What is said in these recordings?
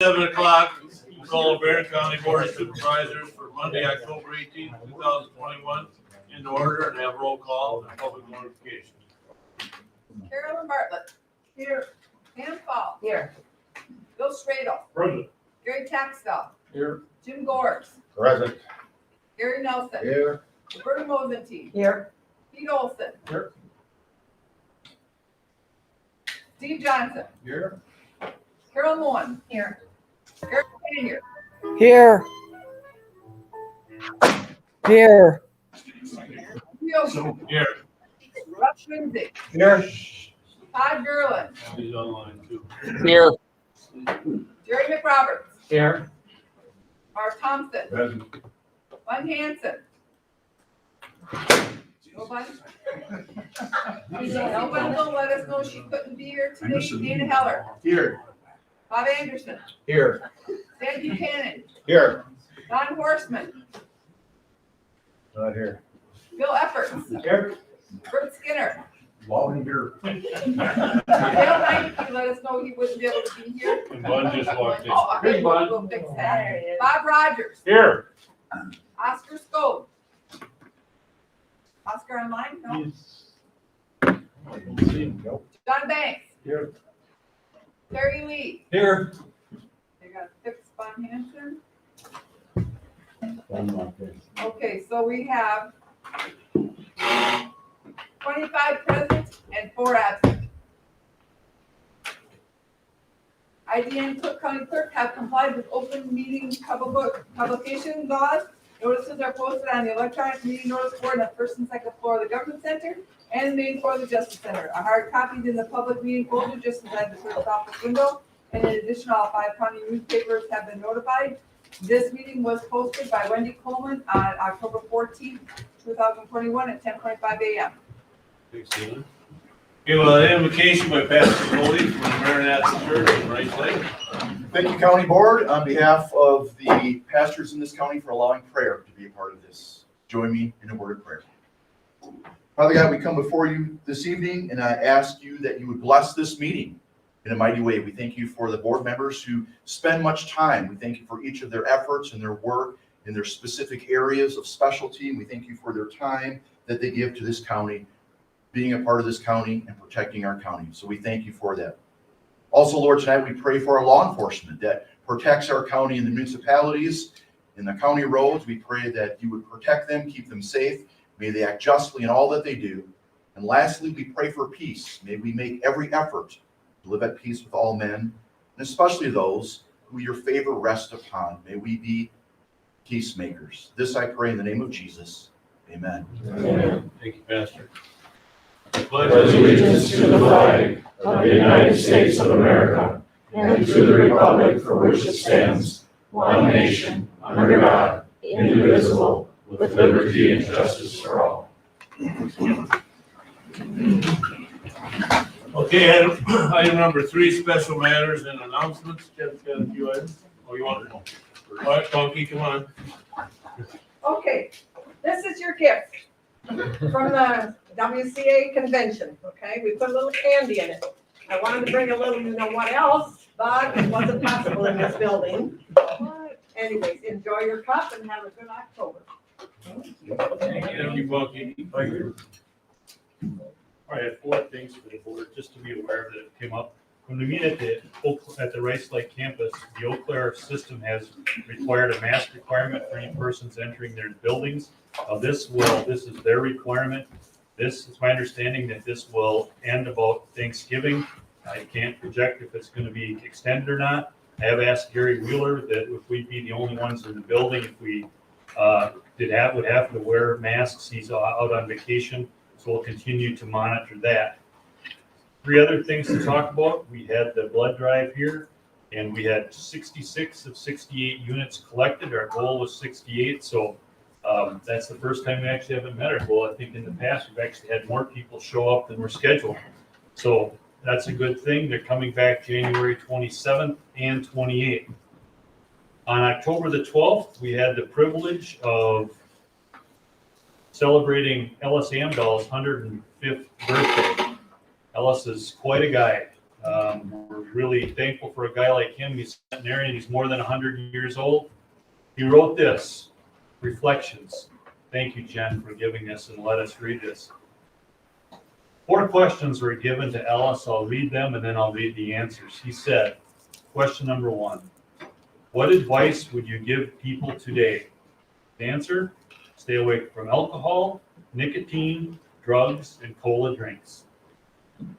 7 o'clock, we'll call Barron County Board of Supervisors for Monday, October 18th, 2021 in order and have roll call and public notification. Carolyn Bartlett. Here. Pam Fall. Here. Bill Stradle. Present. Gary Taxell. Here. Jim Gores. Present. Gary Nelson. Here. Roberta Mosenty. Here. Pete Olson. Here. Steve Johnson. Here. Carol Moen. Here. Eric Panier. Here. Here. Leo Here. Russ Lindsay. Here. Todd Gerlin. He's online too. Here. Jerry McRoberts. Here. Mark Thompson. Present. Glenn Hansen. Nobody? Nobody will let us know she couldn't be here today. Dana Heller. Here. Bob Anderson. Here. Dan Buchanan. Here. Don Horstman. Not here. Bill Efforts. Here. Bert Skinner. Volunteer. Dale Knight, he let us know he wouldn't be able to be here. And Bud just walked in. Oh, Hey, Bud. we'll fix that. Bob Rogers. Here. Oscar Scode. Oscar online? No. John Banks. Here. Terry Lee. Here. They got fixed Von Hansen. Okay, so we have 25 present and 4 absent. IDN Cook County Clerk have complied with open meeting publication laws. Notices are posted on the electronic meeting notice board on the first and second floor of the government center and the main floor of the justice center. A hard copy is in the public meeting folder just inside the clerk's office window. And in addition, all 5 county newspapers have been notified. This meeting was posted by Wendy Coleman on October 14th, 2021 at 10:25 a.m. Thanks, Dylan. Okay, well, an invocation by Pastor Cody from the Maranatha Church in Rice Lake. Thank you, County Board, on behalf of the pastors in this county for allowing prayer to be a part of this. Join me in a word of prayer. Father God, we come before you this evening, and I ask you that you would bless this meeting in a mighty way. We thank you for the board members who spend much time. We thank you for each of their efforts and their work in their specific areas of specialty. And we thank you for their time that they give to this county, being a part of this county and protecting our county. So we thank you for that. Also, Lord, tonight we pray for our law enforcement that protects our county and the municipalities and the county roads. We pray that you would protect them, keep them safe. May they act justly in all that they do. And lastly, we pray for peace. May we make every effort to live at peace with all men, and especially those who your favor rests upon. May we be peacemakers. This I pray in the name of Jesus. Amen. Amen. Thank you, Pastor. Pledge allegiance to the flag of the United States of America and to the republic for which it stands, one nation, under God, indivisible, with liberty and justice for all. Okay, item number 3, special matters and announcements. Jeff's got a few items. Oh, you want to know? All right, Funky, come on. Okay, this is your gift from the WCA convention, okay? We put a little candy in it. I wanted to bring a little, you know what else, but it wasn't possible in this building. Anyways, enjoy your cup and have a good October. Thank you, Funky. All right, I have 4 things for the board, just to be aware that it came up. When we meet at the Rice Lake campus, the Eau Claire system has required a mask requirement for any persons entering their buildings. This is their requirement. This is my understanding that this will end about Thanksgiving. I can't project if it's going to be extended or not. I have asked Gary Wheeler that if we'd be the only ones in the building, if we would have to wear masks. He's out on vacation. So we'll continue to monitor that. 3 other things to talk about. We had the blood drive here, and we had 66 of 68 units collected. Our goal was 68, so that's the first time we actually haven't met our goal. I think in the past we've actually had more people show up than we're scheduled. So that's a good thing. They're coming back January 27th and 28th. On October the 12th, we had the privilege of celebrating Ellis Amdahl's 105th birthday. Ellis is quite a guy. We're really thankful for a guy like him. He's a centenarian, he's more than 100 years old. He wrote this, Reflections. Thank you, Jen, for giving this and let us read this. 4 questions were given to Ellis. I'll read them and then I'll read the answers. He said, question number 1, what advice would you give people today? Answer, stay away from alcohol, nicotine, drugs, and cola drinks.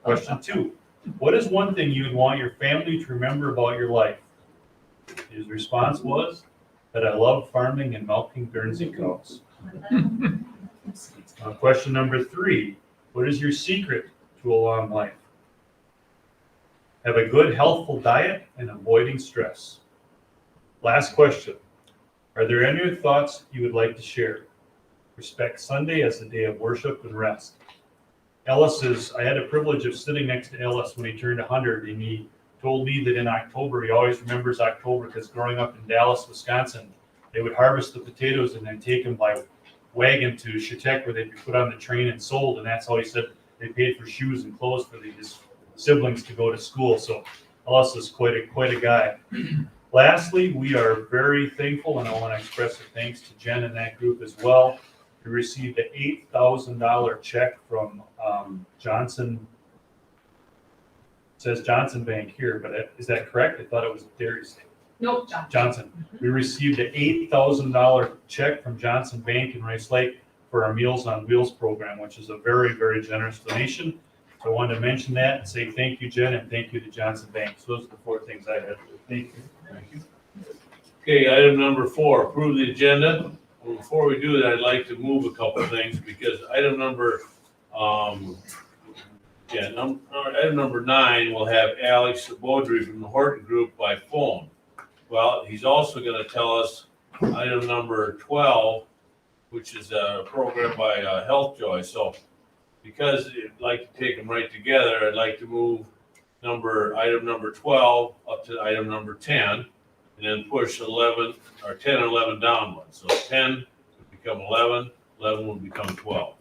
Question 2, what is one thing you would want your family to remember about your life? His response was that I love farming and milking Guernsey cows. Question number 3, what is your secret to a long life? Have a good, healthful diet and avoiding stress. Last question, are there any thoughts you would like to share? Respect Sunday as a day of worship and rest. I had a privilege of sitting next to Ellis when he turned 100, and he told me that in October, he always remembers October because growing up in Dallas, Wisconsin, they would harvest the potatoes and then take them by wagon to Chautauqua, where they'd be put on the train and sold, and that's how he said they paid for shoes and clothes for his siblings to go to school. So Ellis is quite a guy. Lastly, we are very thankful, and I want to express a thanks to Jen and that group as well. We received an $8,000 check from Johnson. It says Johnson Bank here, but is that correct? I thought it was Dairy's. Nope, Johnson. We received an $8,000 check from Johnson Bank in Rice Lake for our Meals on Wheels program, which is a very, very generous donation. So I wanted to mention that and say thank you, Jen, and thank you to Johnson Bank. So those are the 4 things I had. Thank you. Thank you. Okay, item number 4, approve the agenda. Well, before we do that, I'd like to move a couple things because item number 9 will have Alex Beaudry from the Horton Group by phone. Well, he's also going to tell us item number 12, which is a program by Health Joy. So because I'd like to take them right together, I'd like to move item number 12 up to item number 10, and then push 11 or 10 and 11 down one. So 10 would become 11, 11 would become 12.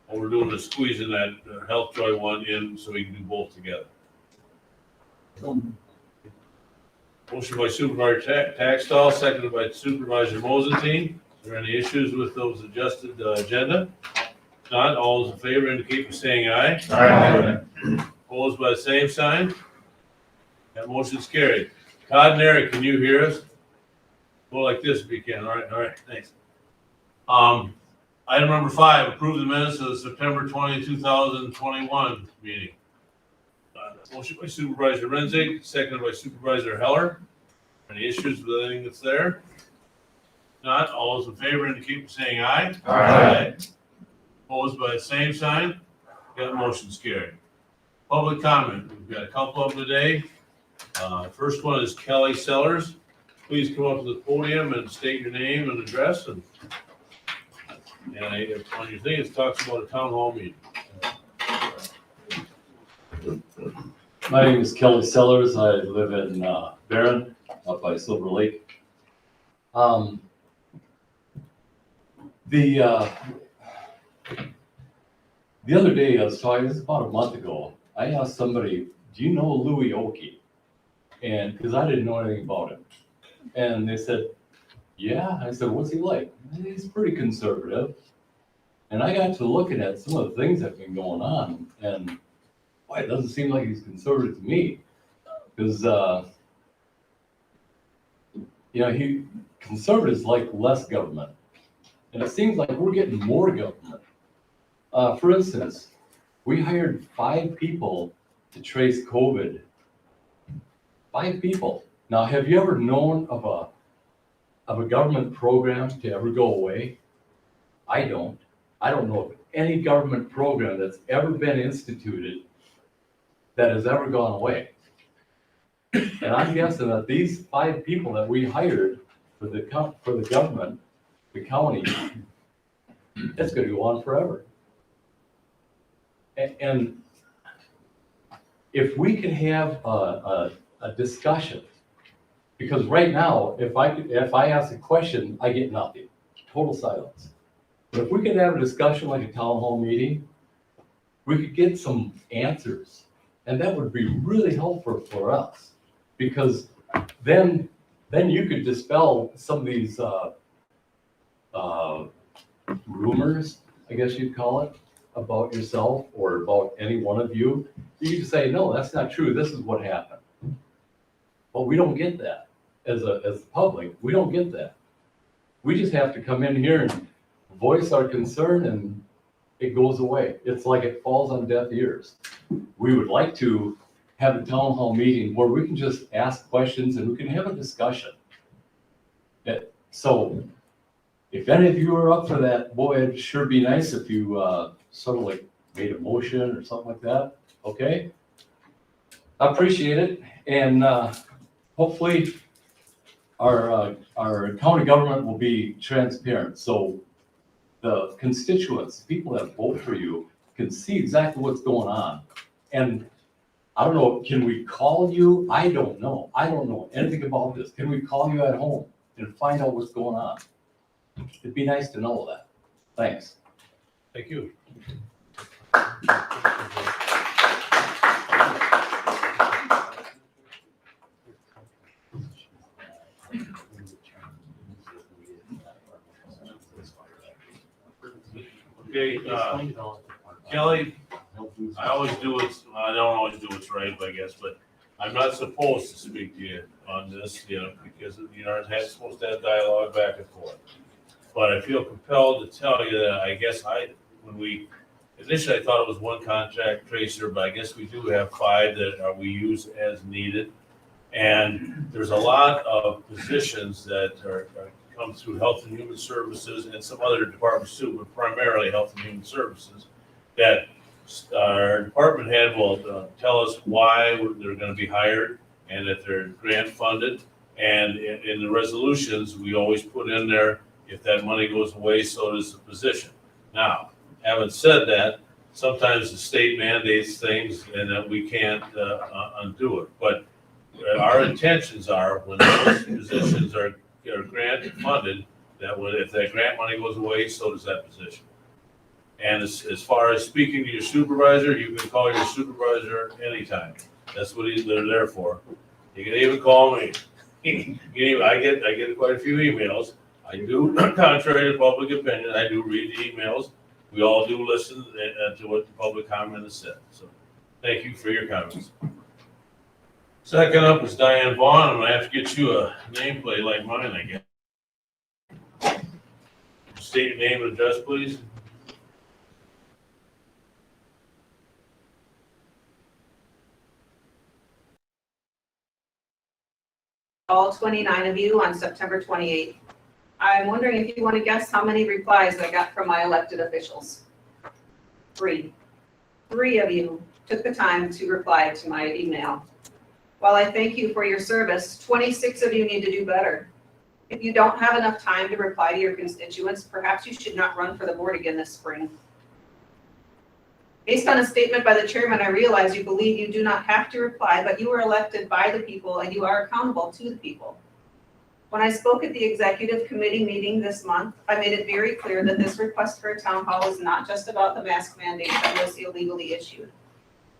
What we're doing is squeezing that Health Joy one in so we can do both together. Motion by Supervisor Taxtall, seconded by Supervisor Mosenteen. Are there any issues with those adjusted agenda? If not, all those in favor indicate by saying aye. Aye. Opposed by the same sign? That motion's carried. Todd and Eric, can you hear us? Go like this if you can. All right, thanks. Item number 5, approve the minutes of the September 20, 2021 meeting. Motion by Supervisor Renzig, seconded by Supervisor Heller. Any issues with anything that's there? Not, all those in favor indicate by saying aye. Aye. Opposed by the same sign? That motion's carried. Public comment, we've got a couple of them today. First one is Kelly Sellers. Please come up to the podium and state your name and address. And on your thing, it talks about a town hall meeting. My name is Kelly Sellers. I live in Barron, up by Silver Lake. The other day I was talking, this is about a month ago, I asked somebody, do you know Louis Oakey? And because I didn't know anything about him. And they said, yeah. I said, what's he like? He's pretty conservative. And I got to looking at some of the things that have been going on, and boy, it doesn't seem like he's conservative to me. Because, conservatives like less government. And it seems like we're getting more government. For instance, we hired 5 people to trace COVID. 5 people. Now, have you ever known of a government program to ever go away? I don't. I don't know of any government program that's ever been instituted that has ever gone away. And I'm guessing that these 5 people that we hired for the government, the county, it's going to go on forever. And if we can have a discussion, because right now, if I ask a question, I get nothing, total silence. But if we could have a discussion like a town hall meeting, we could get some answers. And that would be really helpful for us, because then you could dispel some of these, rumors, I guess you'd call it, about yourself or about any one of you. You can say, no, that's not true, this is what happened. But we don't get that. As the public, we don't get that. We just have to come in here and voice our concern and it goes away. It's like it falls on deaf ears. We would like to have a town hall meeting where we can just ask questions and we can have a discussion. So if any of you are up for that, boy, it'd sure be nice if you sort of like made a motion or something like that, okay? I appreciate it, and hopefully our county government will be transparent, so the constituents, people that vote for you, can see exactly what's going on. And I don't know, can we call you? I don't know. I don't know anything about this. Can we call you at home and find out what's going on? It'd be nice to know that. Thanks. Thank you. Okay, Kelly, I always do what's, I don't always do what's right, I guess, but I'm not supposed to speak to you on this, because you aren't supposed to have dialogue back and forth. But I feel compelled to tell you that I guess initially I thought it was one contact tracer, but I guess we do have 5 that we use as needed. And there's a lot of positions that come through Health and Human Services and some other departments too, but primarily Health and Human Services, that our department head will tell us why they're going to be hired and that they're grant funded. And in the resolutions, we always put in there, if that money goes away, so does the position. Now, having said that, sometimes the state mandates things and that we can't undo it. But our intentions are, when those positions are grant funded, that if that grant money goes away, so does that position. And as far as speaking to your supervisor, you can call your supervisor anytime. That's what they're there for. You can even call me. I get quite a few emails. I do, contrary to public opinion, I do read the emails. We all do listen to what the public comment has said. So thank you for your comments. Second up is Diane Vaughn. I'm gonna have to get you a nameplate like mine, I guess. State your name and address, please. All 29 of you on September 28th. I'm wondering if you want to guess how many replies I got from my elected officials. 3. 3 of you took the time to reply to my email. While I thank you for your service, 26 of you need to do better. If you don't have enough time to reply to your constituents, perhaps you should not run for the board again this spring. Based on a statement by the chairman, I realize you believe you do not have to reply, but you were elected by the people and you are accountable to the people. When I spoke at the executive committee meeting this month, I made it very clear that this request for a town hall is not just about the mask mandate that was illegally issued.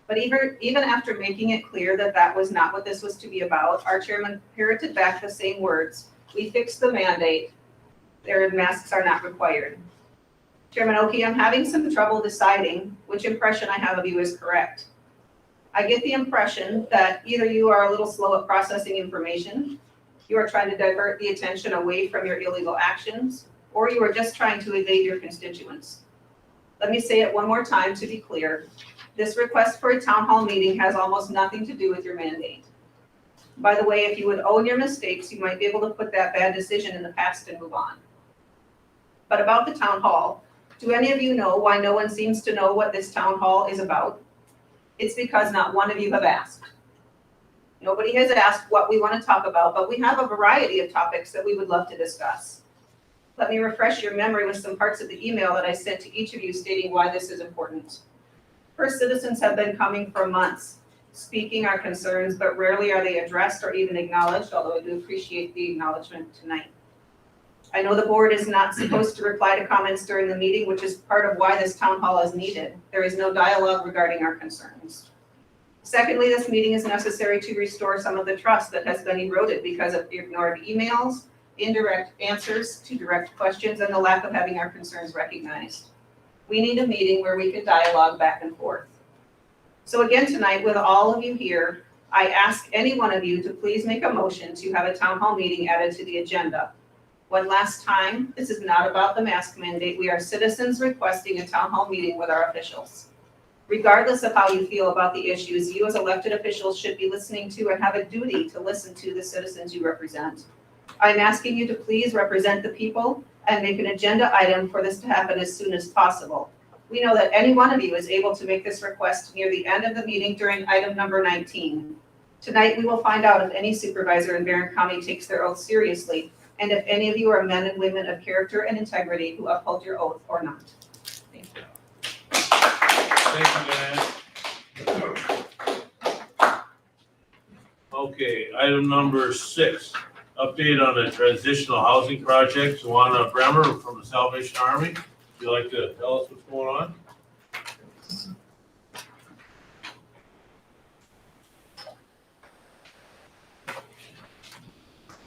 But even after making it clear that that was not what this was to be about, our chairman parroted back the same words. We fixed the mandate. Their masks are not required. Chairman Oki, I'm having some trouble deciding which impression I have of you is correct. I get the impression that either you are a little slow at processing information, you are trying to divert the attention away from your illegal actions, or you are just trying to evade your constituents. Let me say it one more time to be clear. This request for a town hall meeting has almost nothing to do with your mandate. By the way, if you would own your mistakes, you might be able to put that bad decision in the past and move on. But about the town hall, do any of you know why no one seems to know what this town hall is about? It's because not one of you have asked. Nobody has asked what we want to talk about, but we have a variety of topics that we would love to discuss. Let me refresh your memory with some parts of the email that I sent to each of you stating why this is important. First, citizens have been coming for months, speaking our concerns, but rarely are they addressed or even acknowledged, although I do appreciate the acknowledgement tonight. I know the board is not supposed to reply to comments during the meeting, which is part of why this town hall is needed. There is no dialogue regarding our concerns. Secondly, this meeting is necessary to restore some of the trust that has been eroded because of ignored emails, indirect answers to direct questions, and the lack of having our concerns recognized. We need a meeting where we can dialogue back and forth. So again, tonight, with all of you here, I ask any one of you to please make a motion to have a town hall meeting added to the agenda. One last time, this is not about the mask mandate. We are citizens requesting a town hall meeting with our officials. Regardless of how you feel about the issues, you as elected officials should be listening to and have a duty to listen to the citizens you represent. I'm asking you to please represent the people and make an agenda item for this to happen as soon as possible. We know that any one of you is able to make this request near the end of the meeting during item number 19. Tonight, we will find out if any supervisor in Barron County takes their oath seriously, and if any of you are men and women of character and integrity who uphold your oath or not. Thank you. Thank you, Diane. Okay, item number 6, update on the transitional housing project. Joanna Bremer from the Salvation Army. Would you like to tell us what's going on?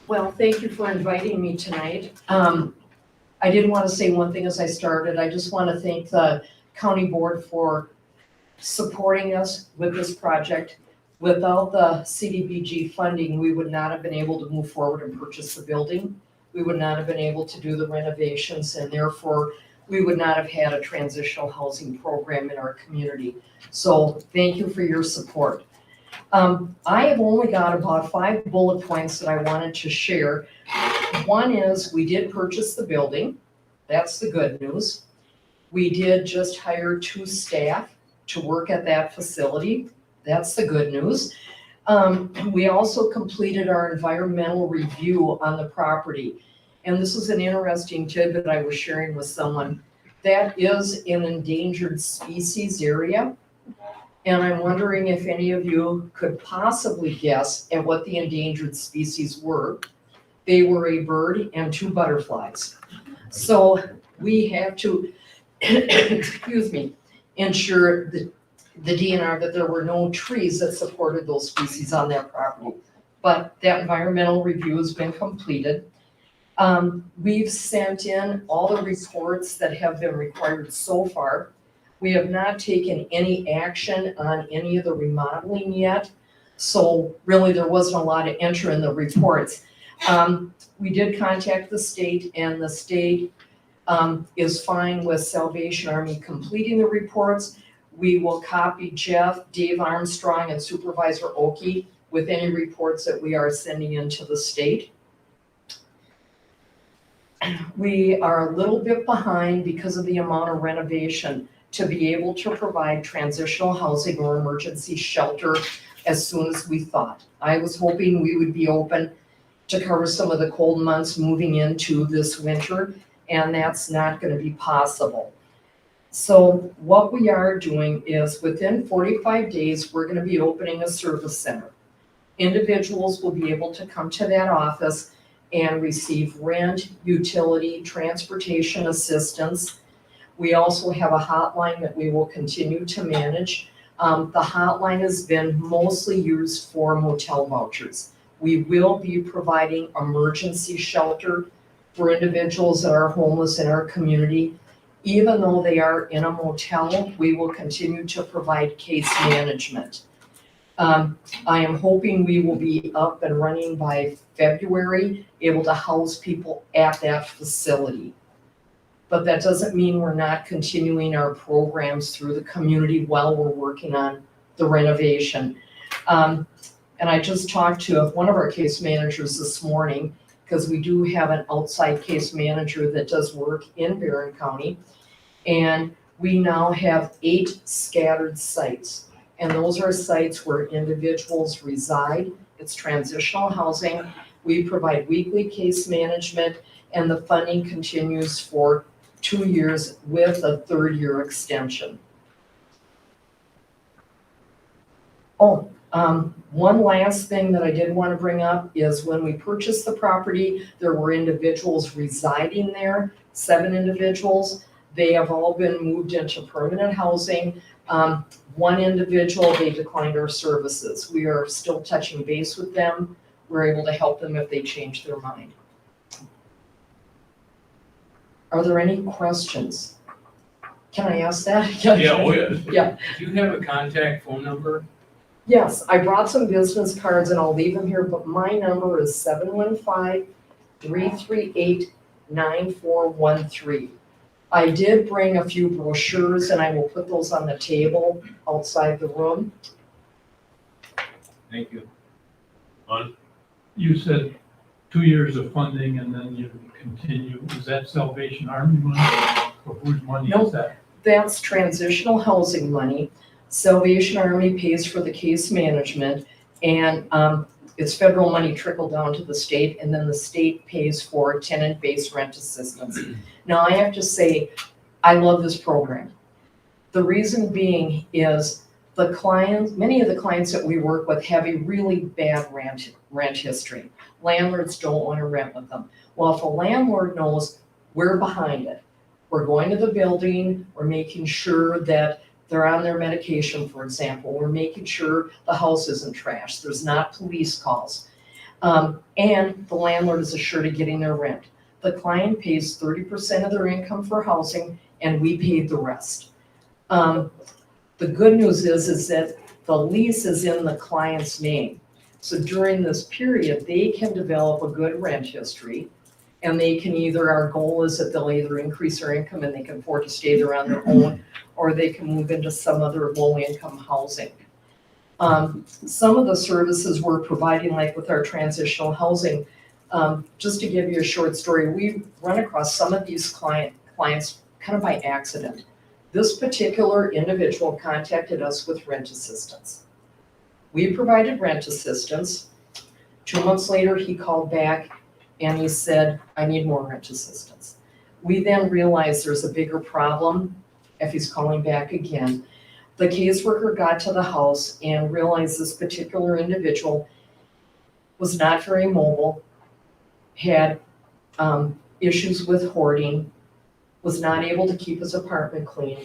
Well, thank you for inviting me tonight. I did want to say one thing as I started. I just want to thank the county board for supporting us with this project. Without the CDBG funding, we would not have been able to move forward and purchase the building. We would not have been able to do the renovations, and therefore we would not have had a transitional housing program in our community. So thank you for your support. I have only got about 5 bullet points that I wanted to share. One is we did purchase the building. That's the good news. We did just hire 2 staff to work at that facility. That's the good news. We also completed our environmental review on the property. And this is an interesting tidbit I was sharing with someone. That is an endangered species area. And I'm wondering if any of you could possibly guess at what the endangered species were. They were a bird and 2 butterflies. So we have to, excuse me, ensure the DNR that there were no trees that supported those species on that property. But that environmental review has been completed. We've sent in all the reports that have been required so far. We have not taken any action on any of the remodeling yet. So really there wasn't a lot to enter in the reports. We did contact the state, and the state is fine with Salvation Army completing the reports. We will copy Jeff, Dave Armstrong, and Supervisor Oki with any reports that we are sending into the state. We are a little bit behind because of the amount of renovation to be able to provide transitional housing or emergency shelter as soon as we thought. I was hoping we would be open to cover some of the cold months moving into this winter, and that's not going to be possible. So what we are doing is within 45 days, we're going to be opening a service center. Individuals will be able to come to that office and receive rent, utility, transportation assistance. We also have a hotline that we will continue to manage. The hotline has been mostly used for motel vouchers. We will be providing emergency shelter for individuals that are homeless in our community. Even though they are in a motel, we will continue to provide case management. I am hoping we will be up and running by February, able to house people at that facility. But that doesn't mean we're not continuing our programs through the community while we're working on the renovation. And I just talked to one of our case managers this morning, because we do have an outside case manager that does work in Barron County. And we now have 8 scattered sites. And those are sites where individuals reside. It's transitional housing. We provide weekly case management, and the funding continues for 2 years with a 3rd-year extension. One last thing that I did want to bring up is when we purchased the property, there were individuals residing there, 7 individuals. They have all been moved into permanent housing. One individual, they declined our services. We are still touching base with them. We're able to help them if they change their mind. Are there any questions? Can I ask that? Yeah, oh, yeah. Yeah. Do you have a contact phone number? Yes, I brought some business cards and I'll leave them here, but my number is 715-338-9413. I did bring a few brochures and I will put those on the table outside the room. Thank you. You said 2 years of funding and then you continue. Is that Salvation Army money? Or whose money Nope. is that? That's transitional housing money. Salvation Army pays for the case management and it's federal money trickled down to the state and then the state pays for tenant-based rent assistance. Now, I have to say, I love this program. The reason being is the clients, many of the clients that we work with have a really bad rent history. Landlords don't want to rent with them. Well, if a landlord knows we're behind it, we're going to the building, we're making sure that they're on their medication, for example, we're making sure the house isn't trashed, there's not police calls. And the landlord is assured of getting their rent. The client pays 30% of their income for housing and we pay the rest. The good news is that the lease is in the client's name. So during this period, they can develop a good rent history and they can either, our goal is that they'll either increase their income and they can afford to stay there on their own, or they can move into some other low-income housing. Some of the services we're providing, like with our transitional housing, just to give you a short story, we run across some of these clients kind of by accident. This particular individual contacted us with rent assistance. We provided rent assistance. 2 months later, he called back and he said, I need more rent assistance. We then realized there's a bigger problem if he's calling back again. The caseworker got to the house and realized this particular individual was not very mobile, had issues with hoarding, was not able to keep his apartment clean.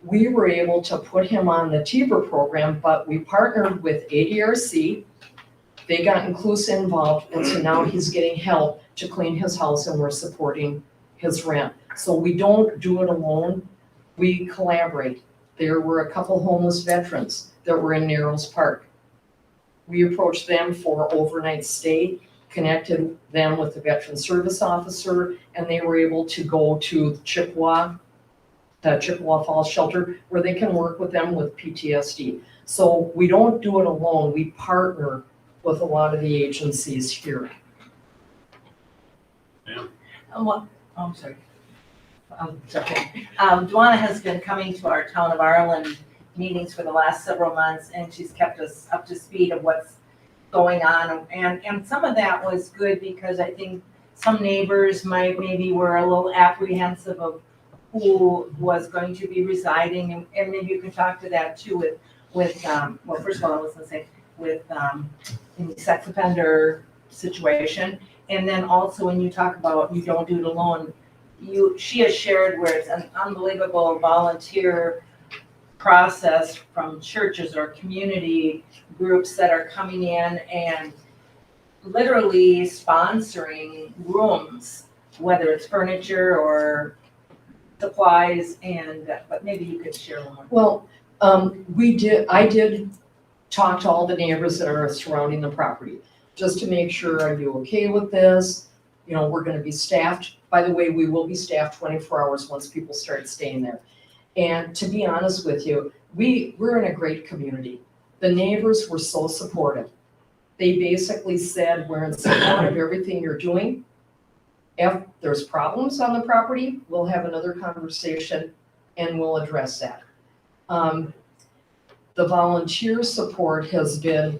We were able to put him on the TBRA program, but we partnered with ADRC. They got Inclusa involved, and so now he's getting help to clean his house and we're supporting his rent. So we don't do it alone, we collaborate. There were a couple homeless veterans that were in Narrows Park. We approached them for overnight stay, connected them with the veteran service officer, and they were able to go to Chippewa Falls Shelter, where they can work with them with PTSD. So we don't do it alone, we partner with a lot of the agencies here. I'm sorry. It's okay. Dwana has been coming to our Town of Ireland meetings for the last several months, and she's kept us up to speed of what's going on. And some of that was good because I think some neighbors maybe were a little apprehensive of who was going to be residing, and maybe you can talk to that too with well, first of all, I was gonna say with in the sex offender situation, and then also when you talk about you don't do it alone, she has shared where it's an unbelievable volunteer process from churches or community groups that are coming in and literally sponsoring rooms, whether it's furniture or supplies, but maybe you could share a little more. Well, I did talk to all the neighbors that are surrounding the property, just to make sure, are you okay with this? You know, we're gonna be staffed. By the way, we will be staffed 24 hours once people start staying there. And to be honest with you, we're in a great community. The neighbors were so supportive. They basically said, we're in support of everything you're doing. If there's problems on the property, we'll have another conversation and we'll address that. The volunteer support has been,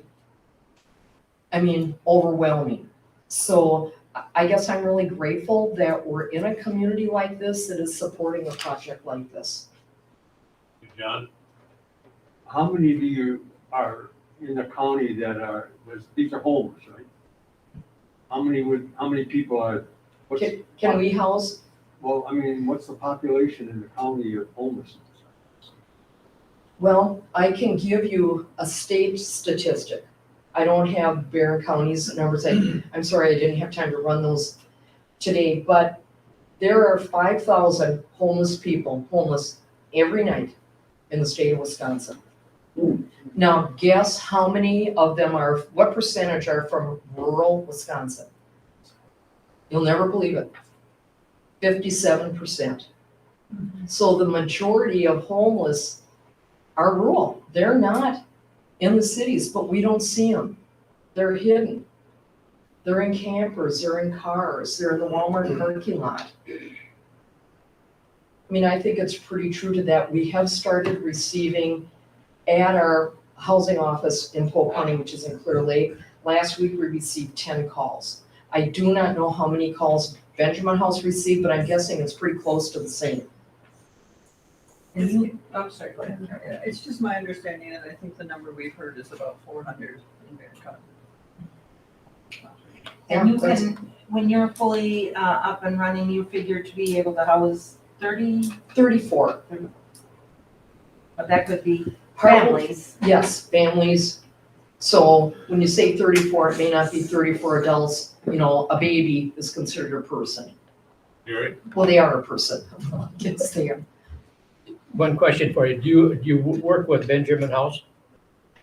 overwhelming. So I guess I'm really grateful that we're in a community like this that is supporting a project like this. John? How many of you are in the county that these are homeless, right? How many people are, Can we house? what's the population in the county of homelessness? Well, I can give you a state statistic. I don't have Barron County's numbers. I'm sorry, I didn't have time to run those today, but there are 5,000 homeless people, homeless every night in the state of Wisconsin. Now, guess how many of them are, what percentage are from rural Wisconsin? You'll never believe it. 57%. So the majority of homeless are rural. They're not in the cities, but we don't see them. They're hidden. They're in campers, they're in cars, they're in the Walmart parking lot. I mean, I think it's pretty true to that. We have started receiving at our housing office in Polk County, which is in Clear Lake. Last week, we received 10 calls. I do not know how many calls Benjamin House received, but I'm guessing it's pretty close to the same. Oh, sorry, go ahead. It's just my understanding, and I think the number we've heard is about 400 in Barron County. And you can, when you're fully up and running, you figure to be able to house 30, 34. but that could be Probably- families. Yes, families. So when you say 34, it may not be 34 adults. You know, a baby is considered a person. Gary? Well, they are a person. Kids, they are. One question for you. Do you work with Benjamin House?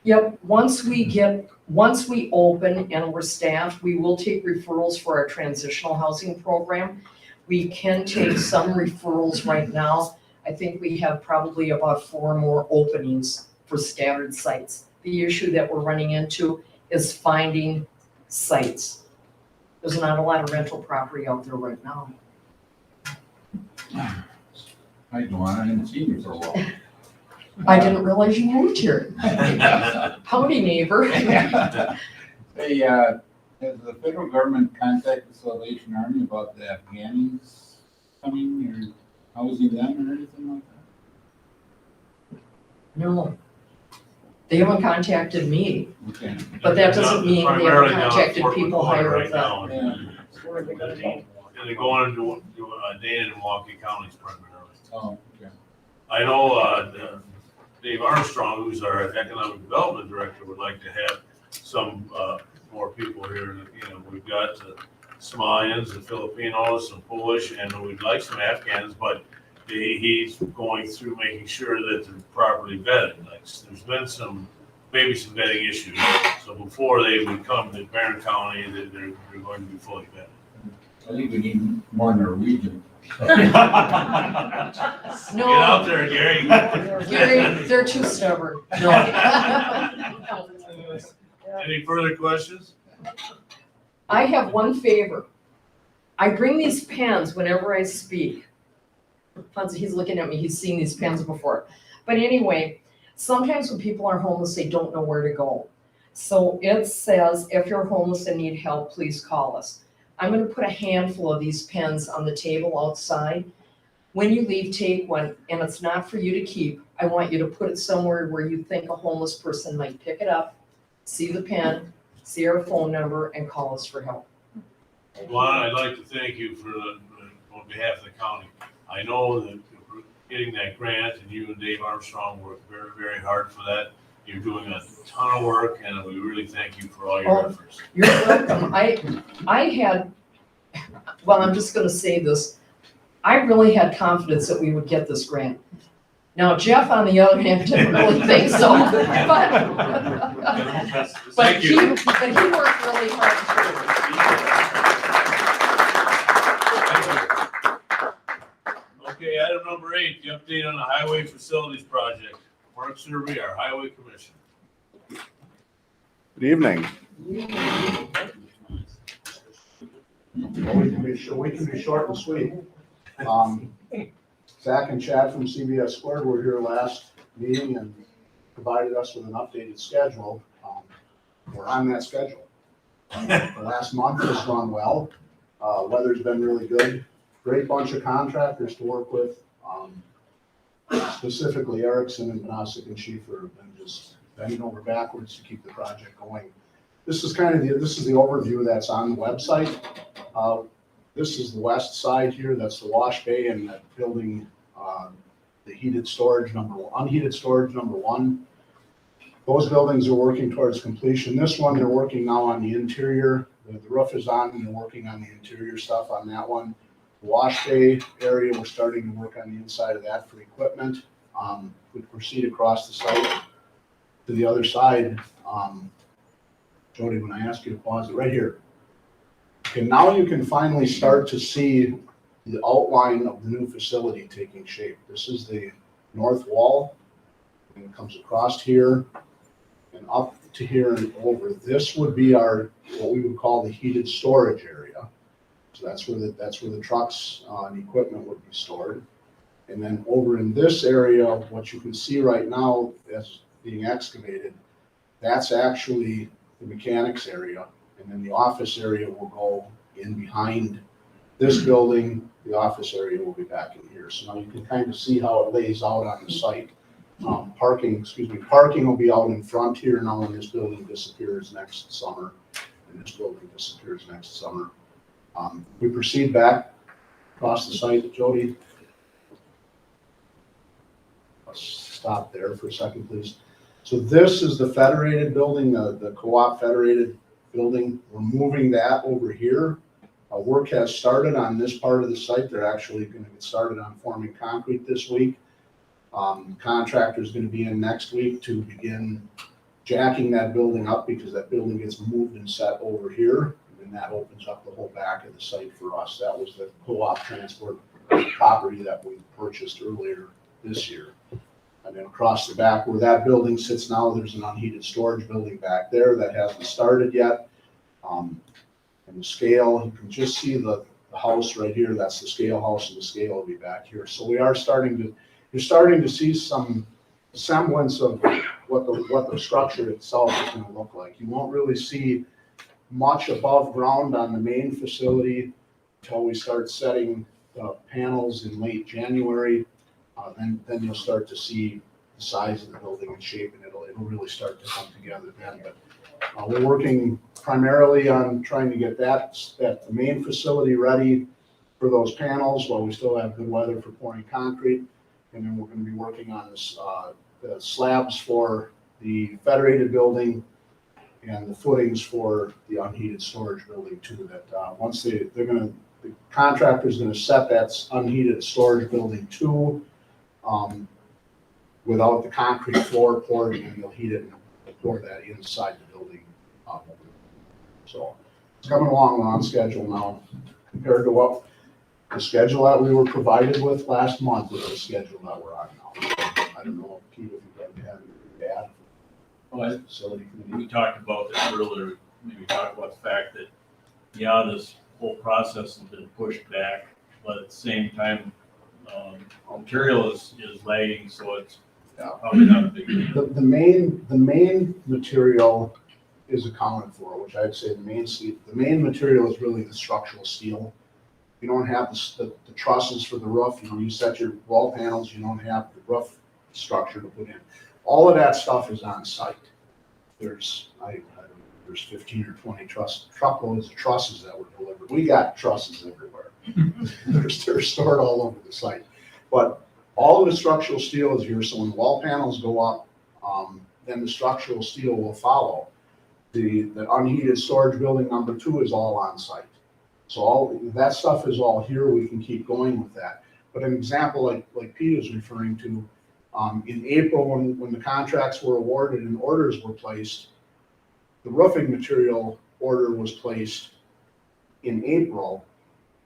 Yep, once we open and we're staffed, we will take referrals for our transitional housing program. We can take some referrals right now. I think we have probably about 4 more openings for scattered sites. The issue that we're running into is finding sites. There's not a lot of rental property out there right now. Hi, Joanna, I haven't seen you for a while. I didn't realize you moved here. Howdy, neighbor. Hey, has the federal government contacted the Salvation Army about the Afghanis coming or housing them or anything like that? No. They haven't contacted me, Okay. but that doesn't mean they Primarily haven't down at contacted Fort people McCoy higher right up. now. Yeah. And they're going into Dane and Milwaukee counties primarily. Oh, okay. I know Dave Armstrong, who's our economic development director, would like to have some more people here. You know, we've got Somalians, the Filipinos, some Polish, and we'd like some Afghans, but he's going through making sure that they're properly vetted. Like, there's been maybe some vetting issues. So before they would come to Barron County, they're going to be fully vetted. I think we need more Norwegian. Get out there, Gary. Gary, they're too stubborn. No. Any further questions? I have one favor. I bring these pens whenever I speak. He's looking at me, he's seen these pens before. But anyway, sometimes when people are homeless, they don't know where to go. So it says, if you're homeless and need help, please call us. I'm gonna put a handful of these pens on the table outside. When you leave, take one, and it's not for you to keep. I want you to put it somewhere where you think a homeless person might pick it up, see the pen, see our phone number, and call us for help. Juan, I'd like to thank you for on behalf of the county. I know that getting that grant, and you and Dave Armstrong worked very, very hard for that. You're doing a ton of work, and we really thank you for all your efforts. You're welcome. I had, well, I'm just gonna say this. I really had confidence that we would get this grant. Now, Jeff, on the other hand, didn't really think so, but Thank he you. worked really hard too. Okay, item number 8, the update on the highway facilities project. Mark Serby, our highway commissioner. Good evening. Well, we can be short and sweet. Zach and Chad from CBS Squared were here last meeting and provided us with an updated schedule. We're on that schedule. The last month has gone well. Weather's been really good. Great bunch of contractors to work with. Specifically Erickson and Panasic and Schieffer have been just bending over backwards to keep the project going. This is the overview that's on the website. This is the west side here. That's the wash bay and that building the heated storage unheated storage number one. Those buildings are working towards completion. This one, they're working now on the interior. The roof is on, and they're working on the interior stuff on that one. The wash bay area, we're starting to work on the inside of that for equipment. We proceed across the site to the other side. Jody, when I ask you to pause it, right here. Okay, now you can finally start to see the outline of the new facility taking shape. This is the north wall, and it comes across here and up to here and over. This would be our, what we would call the heated storage area. So that's where the trucks and equipment would be stored. And then over in this area, what you can see right now as being excavated, that's actually the mechanics area. And then the office area will go in behind this building. The office area will be back in here. So now you can kind of see how it lays out on the site. Parking will be out in front here now when this building disappears next summer. And this building disappears next summer. We proceed back across the site, Jody. Let's stop there for a second, please. So this is the Federated building, the Co-op Federated building. We're moving that over here. Work has started on this part of the site. They're actually going to get started on forming concrete this week. Contractor's going to be in next week to begin jacking that building up because that building gets moved and set over here. And that opens up the whole back of the site for us. That was the Co-op transport property that we purchased earlier this year. And then across the back where that building sits now, there's an unheated storage building back there that hasn't started yet. And the scale, you can just see the house right here. That's the scale house, and the scale will be back here. So we are you're starting to see some semblance of what the structure itself is going to look like. You won't really see much above ground on the main facility until we start setting the panels in late January. Then you'll start to see the size of the building and shape, and it'll really start to come together then. But we're working primarily on trying to get the main facility ready for those panels while we still have good weather for pouring concrete. And then we're going to be working on this, the slabs for the Federated building and the footings for the unheated storage building too. That once the contractor's going to set that unheated storage building too, without the concrete floor poured, and they'll heat it and pour that inside the building. So it's coming along on schedule now compared to what the schedule that we were provided with last month with the schedule that we're on now. I don't know, Pete, if you have any add. Well, Facility committee. we talked about this earlier, maybe talk about the fact that, yeah, this whole process has been pushed back, but at the same time, material is lagging, so it's probably not a big deal. The main material is accounted for, which I'd say the main material is really the structural steel. You don't have the trusses for the roof. You set your wall panels. You don't have the roof structure to put in. All of that stuff is on site. There's 15 or 20 truckloads of trusses that were delivered. We got trusses everywhere. They're stored all over the site. But all of the structural steel is here. So when wall panels go up, then the structural steel will follow. The unheated storage building number 2 is all on site. So all that stuff is all here. We can keep going with that. But an example like Pete is referring to, in April when the contracts were awarded and orders were placed, the roofing material order was placed in April,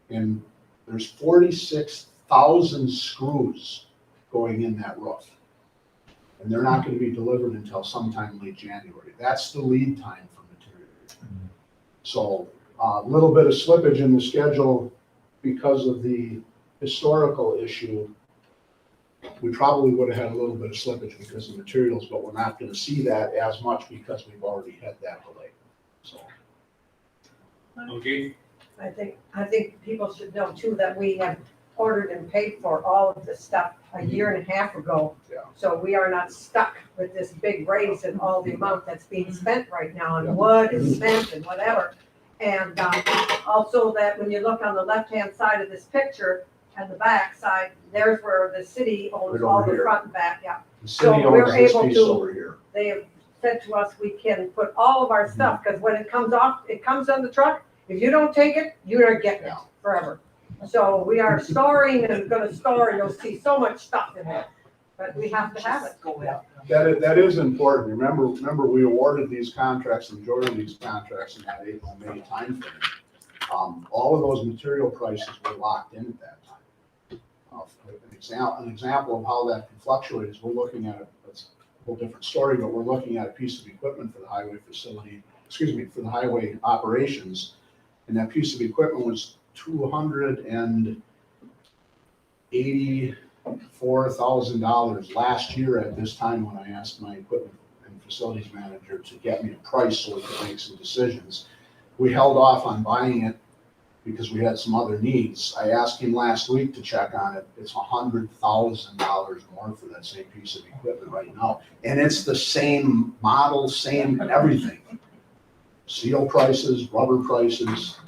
and there's 46,000 screws going in that roof. And they're not going to be delivered until sometime late January. That's the lead time for material. So a little bit of slippage in the schedule because of the historical issue. We probably would have had a little bit of slippage because of materials, but we're not going to see that as much because we've already had that delay. So. Okay, I think people should know too that we have ordered and paid for all of this stuff a year and a half ago. Yeah. So we are not stuck with this big raise in all the amount that's being spent right now on wood and cement and whatever. And also that when you look on the left-hand side of this picture, and the back side, there's where the city owns Right all over the here. front and back, yeah. The So city we're owns this able piece to- over here. They have said to us, we can put all of our stuff, because when it comes off, it comes on the truck. If you don't take it, you're getting it forever. So we are storing and gonna store, and you'll see so much stuff in there, but we have to have it. That is important. Remember, we awarded these contracts, the majority of these contracts in that April, May timeframe. All of those material prices were locked in at that time. An example of how that can fluctuate is we're looking at it's a whole different story, but we're looking at a piece of equipment for the highway facility, for the highway operations. And that piece of equipment was $284,000 last year at this time when I asked my equipment and facilities manager to get me a price so we could make some decisions. We held off on buying it because we had some other needs. I asked him last week to check on it. It's $100,000 more for that same piece of equipment right now. And it's the same model, same everything. Steel prices, rubber prices,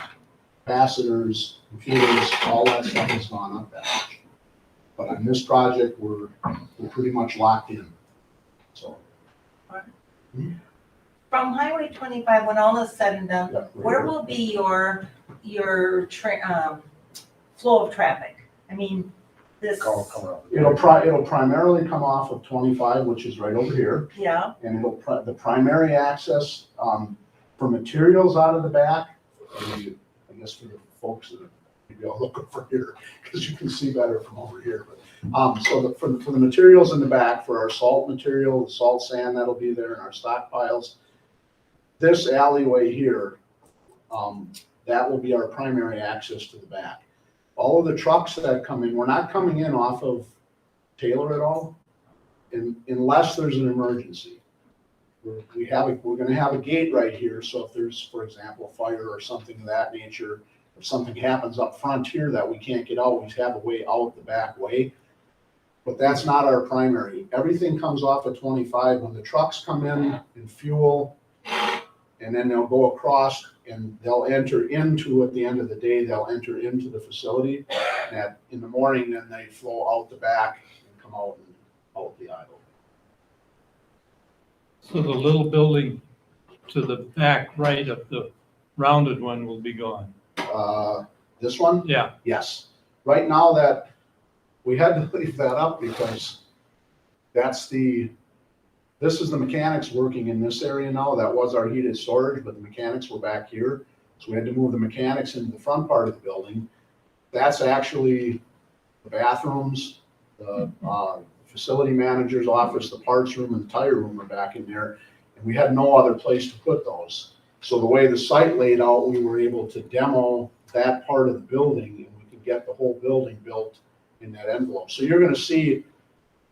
capacitors, computers, all that stuff has gone up that much. But on this project, we're pretty much locked in, so. From Highway 25, when all is said and done, yeah, where will be your flow of traffic? I mean, this, It'll primarily come off of 25, which is right over here. yeah, And the primary access, for materials out of the back, I guess for the folks that maybe I'll look over here, because you can see better from over here. But for the materials in the back, for our salt material, the salt sand that'll be there, and our stockpiles, this alleyway here, that will be our primary access to the back. All of the trucks that come in, we're not coming in off of Taylor at all, unless there's an emergency. We're gonna have a gate right here, so if there's, for example, a fire or something of that nature, if something happens up front here that we can't get out, we have a way out the back way. But that's not our primary. Everything comes off of 25. When the trucks come in and fuel, and then they'll go across and they'll enter into, at the end of the day, they'll enter into the facility. And in the morning, then they flow out the back and come out the aisle. So the little building to the back right of the rounded one will be gone. This one? Yeah. Yes. Right now that, we had to leave that up because this is the mechanics working in this area now. That was our heated storage, but the mechanics were back here. So we had to move the mechanics into the front part of the building. That's actually the bathrooms, the facility manager's office, the parts room, and the tire room are back in there. And we had no other place to put those. So the way the site laid out, we were able to demo that part of the building, and we could get the whole building built in that envelope. So you're gonna see,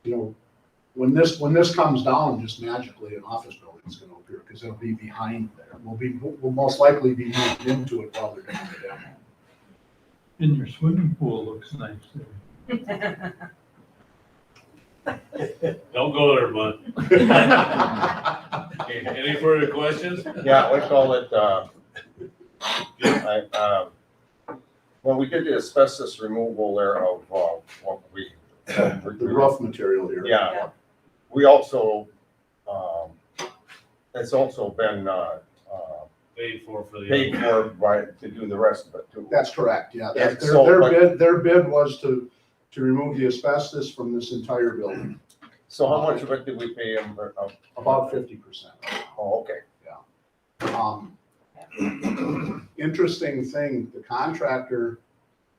when this comes down, just magically an office building is gonna appear, because it'll be behind there. We'll most likely be moved into it while they're doing the demo. And your swimming pool looks nice there. Don't go there, bud. Okay, any further questions? Yeah, we call it, when we did the asbestos removal there of, what we. The rough material here. Yeah, we also, it's also been, Paid for the. paid for by, to do the rest of it too. That's correct, yeah. Yeah, so, Their bid was to remove the asbestos from this entire building, So how much of it did we pay them? about 50%. Oh, okay. Interesting thing, the contractor,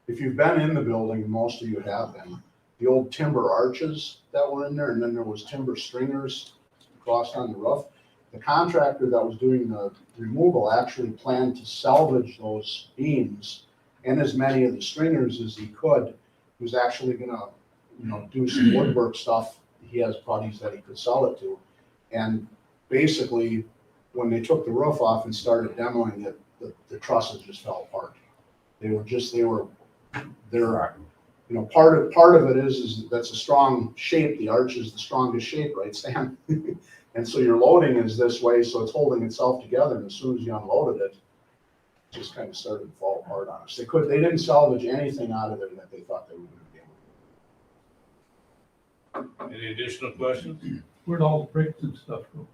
if you've been in the building, most of you have been, the old timber arches that were in there, and then there was timber stringers across on the roof. The contractor that was doing the removal actually planned to salvage those beams and as many of the stringers as he could. He was actually gonna, do some woodwork stuff. He has buddies that he could sell it to. And basically, when they took the roof off and started demoing it, the trusses just fell apart. Part of it is that's a strong shape. The arch is the strongest shape, right, Stan? And so your loading is this way, so it's holding itself together. And as soon as you unloaded it, just kind of started to fall apart on us. They didn't salvage anything out of it that they thought they were gonna be able to. Any additional questions? Where'd all the bricks and stuff go?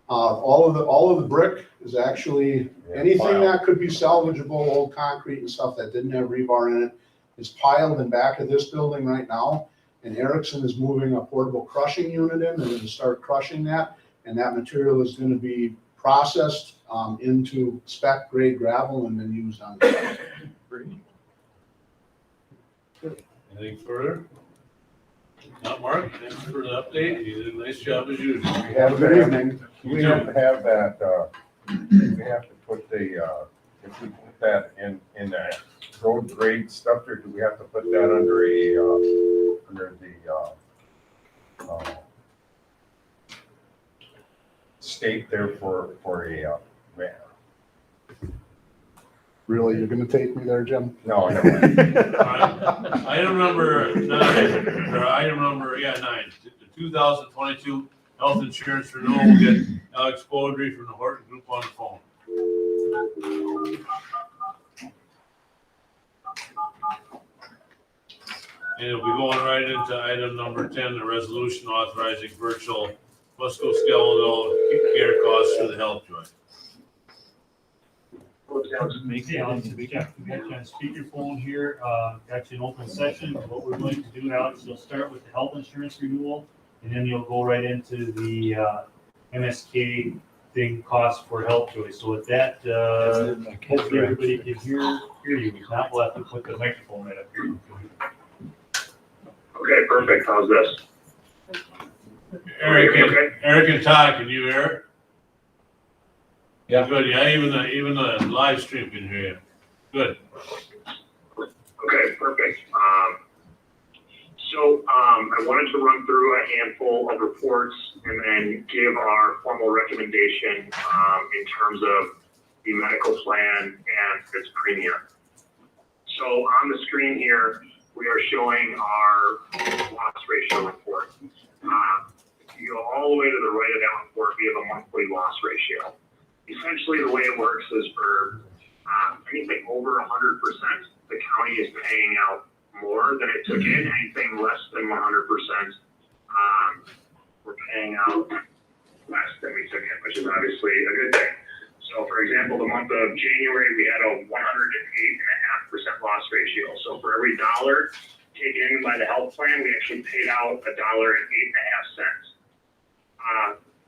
All of the brick is actually, anything that could be salvageable, old concrete and stuff that didn't have rebar in it, is piled in back of this building right now. And Erickson is moving a portable crushing unit in, and going to start crushing that. And that material is gonna be processed into spec grade gravel and then used on the site. Anything further? Not Mark, thanks for the update. You did a nice job as usual. Have a good evening. We have to have that, we have to put the, if we put that in that road grade stuff, or do we have to put that under the state there for a, man? Really, you're gonna take me there, Jim? No, no. Item number 9, or item number, 9, the 2022 health insurance renewal. We'll get Alex Beaudry from the Horton Group on the phone. And we'll be going right into item number 10, the resolution authorizing virtual musculoskeletal care costs for the health joint. Make Alex, we got you on speakerphone here, got you in open session. What we're going to do, Alex, you'll start with the health insurance renewal, and then you'll go right into the MSK thing, cost for health choice. So with that, hopefully everybody can hear you. If not, we'll have to put the microphone right up here. Okay, perfect. How's this? Eric and Todd, can you hear? Yeah. Good, yeah, even the live stream can hear you. Good. Okay, perfect. I wanted to run through a handful of reports and then give our formal recommendation in terms of the medical plan and its premium. So on the screen here, we are showing our loss ratio report. If you go all the way to the right of that report, we have a monthly loss ratio. Essentially, the way it works is for anything over 100%, the county is paying out more than it took in. Anything less than 100%, we're paying out less than we took in, which is obviously a good thing. So, for example, the month of January, we had a 108.5% loss ratio. So for every dollar taken in by the health plan, we actually paid out $1.08.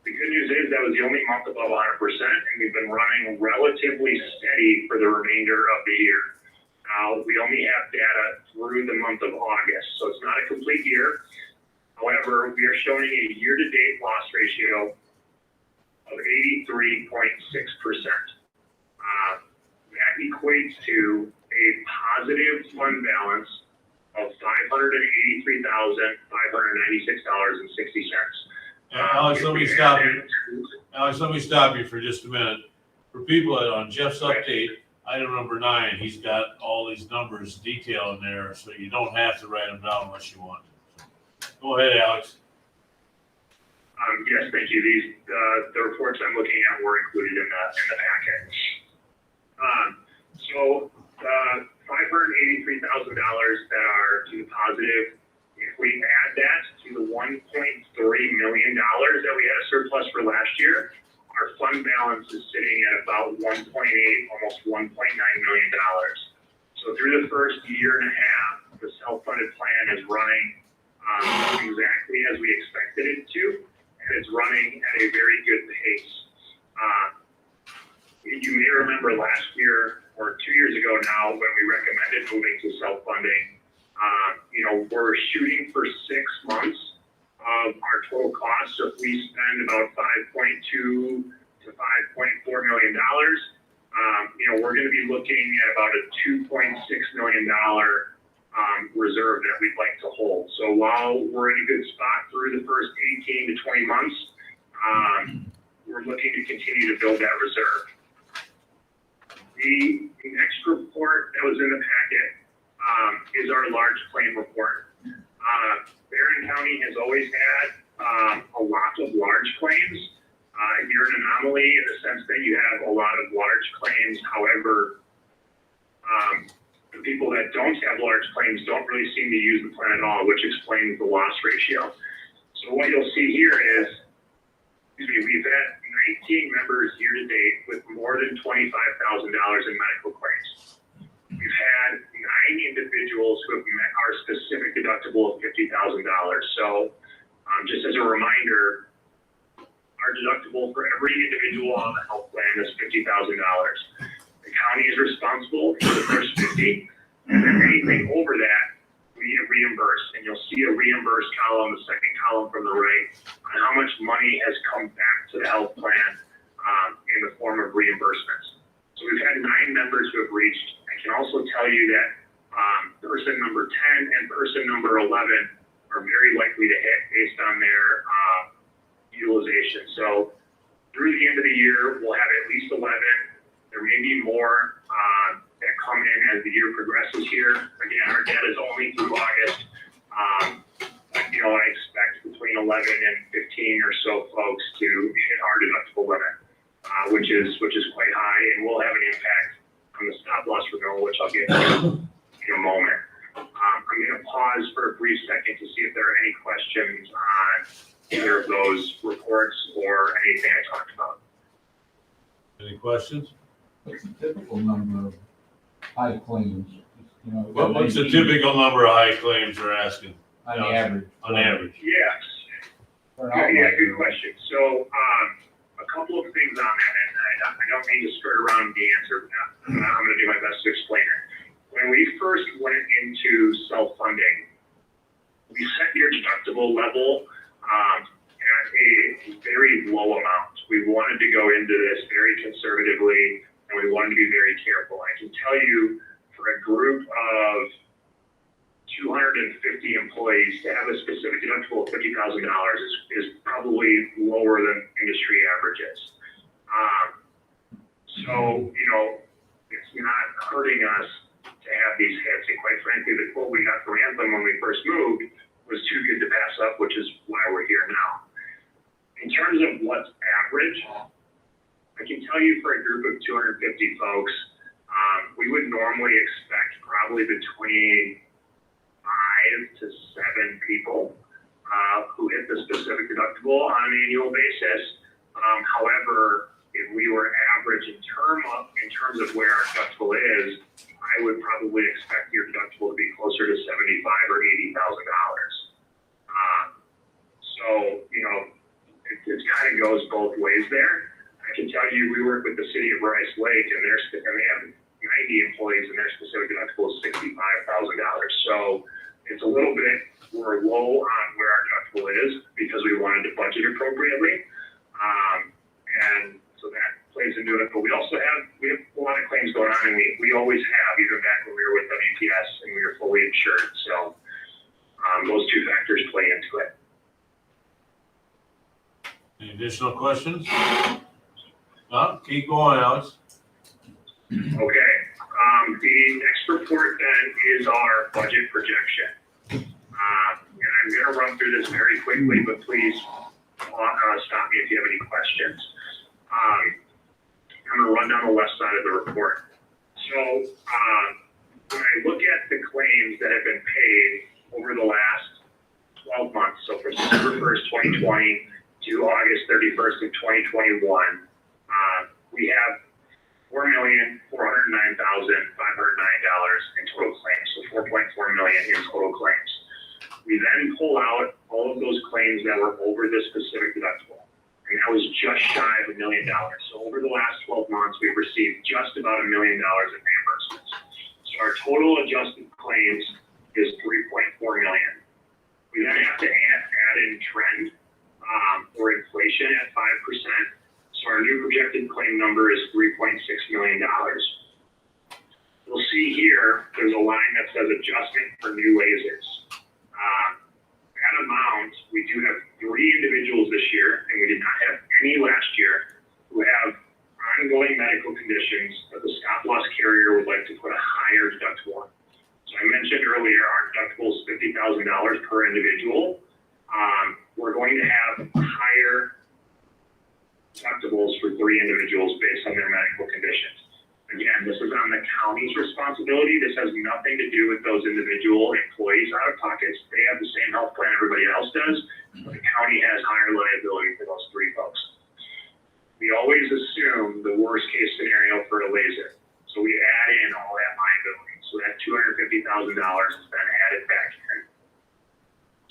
The good news is that was the only month above 100%, and we've been running relatively steady for the remainder of the year. Now, we only have data through the month of August, so it's not a complete year. However, we are showing a year-to-date loss ratio of 83.6%. That equates to a positive fund balance of $583,596.60. Alex, let me stop you. Alex, let me stop you for just a minute. For people that on Jeff's update, item number 9, he's got all these numbers detailed in there, so you don't have to write them down unless you want to. Go ahead, Alex. Yes, thank you. The reports I'm looking at were included in the packet. So $583,000 that are to the positive. If we add that to the $1.3 million that we had a surplus for last year, our fund balance is sitting at about 1.8, almost $1.9 million. So through the first year and a half, the self-funded plan is running exactly as we expected it to, and it's running at a very good pace. You may remember last year or 2 years ago now when we recommended moving to self-funding. We're shooting for 6 months of our total cost. So if we spend about $5.2 to $5.4 million, we're going to be looking at about a $2.6 million reserve that we'd like to hold. So while we're in a good spot through the first 18 to 20 months, we're looking to continue to build that reserve. The next report that was in the packet is our large claim report. Barron County has always had a lot of large claims. You're an anomaly in the sense that you have a lot of large claims. However, The people that don't have large claims don't really seem to use the plan at all, which explains the loss ratio. So what you'll see here is, we've had 19 members year to date with more than $25,000 in medical claims. We've had 9 individuals who have met our specific deductible of $50,000. So just as a reminder, our deductible for every individual on the health plan is $50,000. The county is responsible for the first 50, and then anything over that, we reimburse. And you'll see a reimbursed column, the second column from the right, on how much money has come back to the health plan in the form of reimbursements. So we've had 9 members who have reached. I can also tell you that person number 10 and person number 11 are very likely to hit based on their utilization. So through the end of the year, we'll have at least 11. There may be more that come in as the year progresses here. Again, our data is only through August. I expect between 11 and 15 or so folks to hit our deductible limit, which is quite high, and will have an impact on the stop loss renewal, which I'll get to in a moment. I'm going to pause for a brief second to see if there are any questions on either of those reports or anything I talked about. Any questions? What's the typical number of high claims? What's the typical number of high claims you're asking? On average. On average. Yes. Yeah, good question. So, a couple of things on that, and I don't mean to skirt around the answer, but I'm going to do my best to explain it. When we first went into self-funding, we set your deductible level at a very low amount. We wanted to go into this very conservatively, and we wanted to be very careful. I can tell you, for a group of 250 employees, to have a specific deductible of $50,000 is probably lower than industry averages. So, it's not hurting us to have these hits. And quite frankly, the quote we got from Anthem when we first moved was too good to pass up, which is why we're here now. In terms of what's average, I can tell you for a group of 250 folks, we would normally expect probably between 5 to 7 people who hit the specific deductible on an annual basis. However, if we were average in terms of where our deductible is, I would probably expect your deductible to be closer to $75,000 or $80,000. So, it kind of goes both ways there. I can tell you, we work with the city of Rice Lake, and they have 90 employees, and their specific deductible is $65,000. So it's a little bit, we're low on where our deductible is because we wanted to budget appropriately. And so that plays into it. But we have a lot of claims going on, and we always have, even back when we were with WPS and we were fully insured. So those two factors play into it. Any additional questions? No, keep going, Alex. Okay, the next report then is our budget projection. And I'm gonna run through this very quickly, but please stop me if you have any questions. I'm gonna run down the left side of the report. So, when I look at the claims that have been paid over the last 12 months, so from December 1st, 2020 to August 31st of 2021, we have $4,409,509 in total claims, so $4.4 million in total claims. We then pull out all of those claims that were over this specific deductible, and that was just shy of $1 million. So over the last 12 months, we've received just about $1 million in reimbursements. So our total adjusted claims is $3.4 million. We then have to add in trend or inflation at 5%. So our new projected claim number is $3.6 million. You'll see here, there's a line that says adjustment for new lasers. That amount, we do have 3 individuals this year, and we did not have any last year, who have ongoing medical conditions that the stop loss carrier would like to put a higher deductible on. So I mentioned earlier, our deductible is $50,000 per individual. We're going to have higher deductibles for 3 individuals based on their medical conditions. Again, this is on the county's responsibility. This has nothing to do with those individual employees out of pockets. They have the same health plan everybody else does, but the county has higher liability for those three folks. We always assume the worst case scenario for a laser. So we add in all that liability. So that $250,000 is then added back in.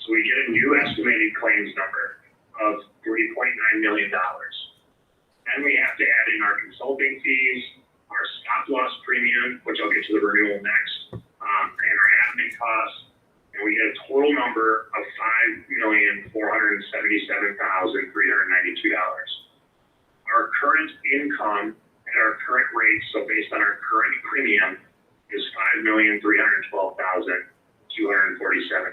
So we get a new estimated claims number of $3.9 million. Then we have to add in our consulting fees, our stop loss premium, which I'll get to the renewal next, and our admin costs. And we get a total number of $5,477,392. Our current income at our current rate, so based on our current premium, is $5,312,247.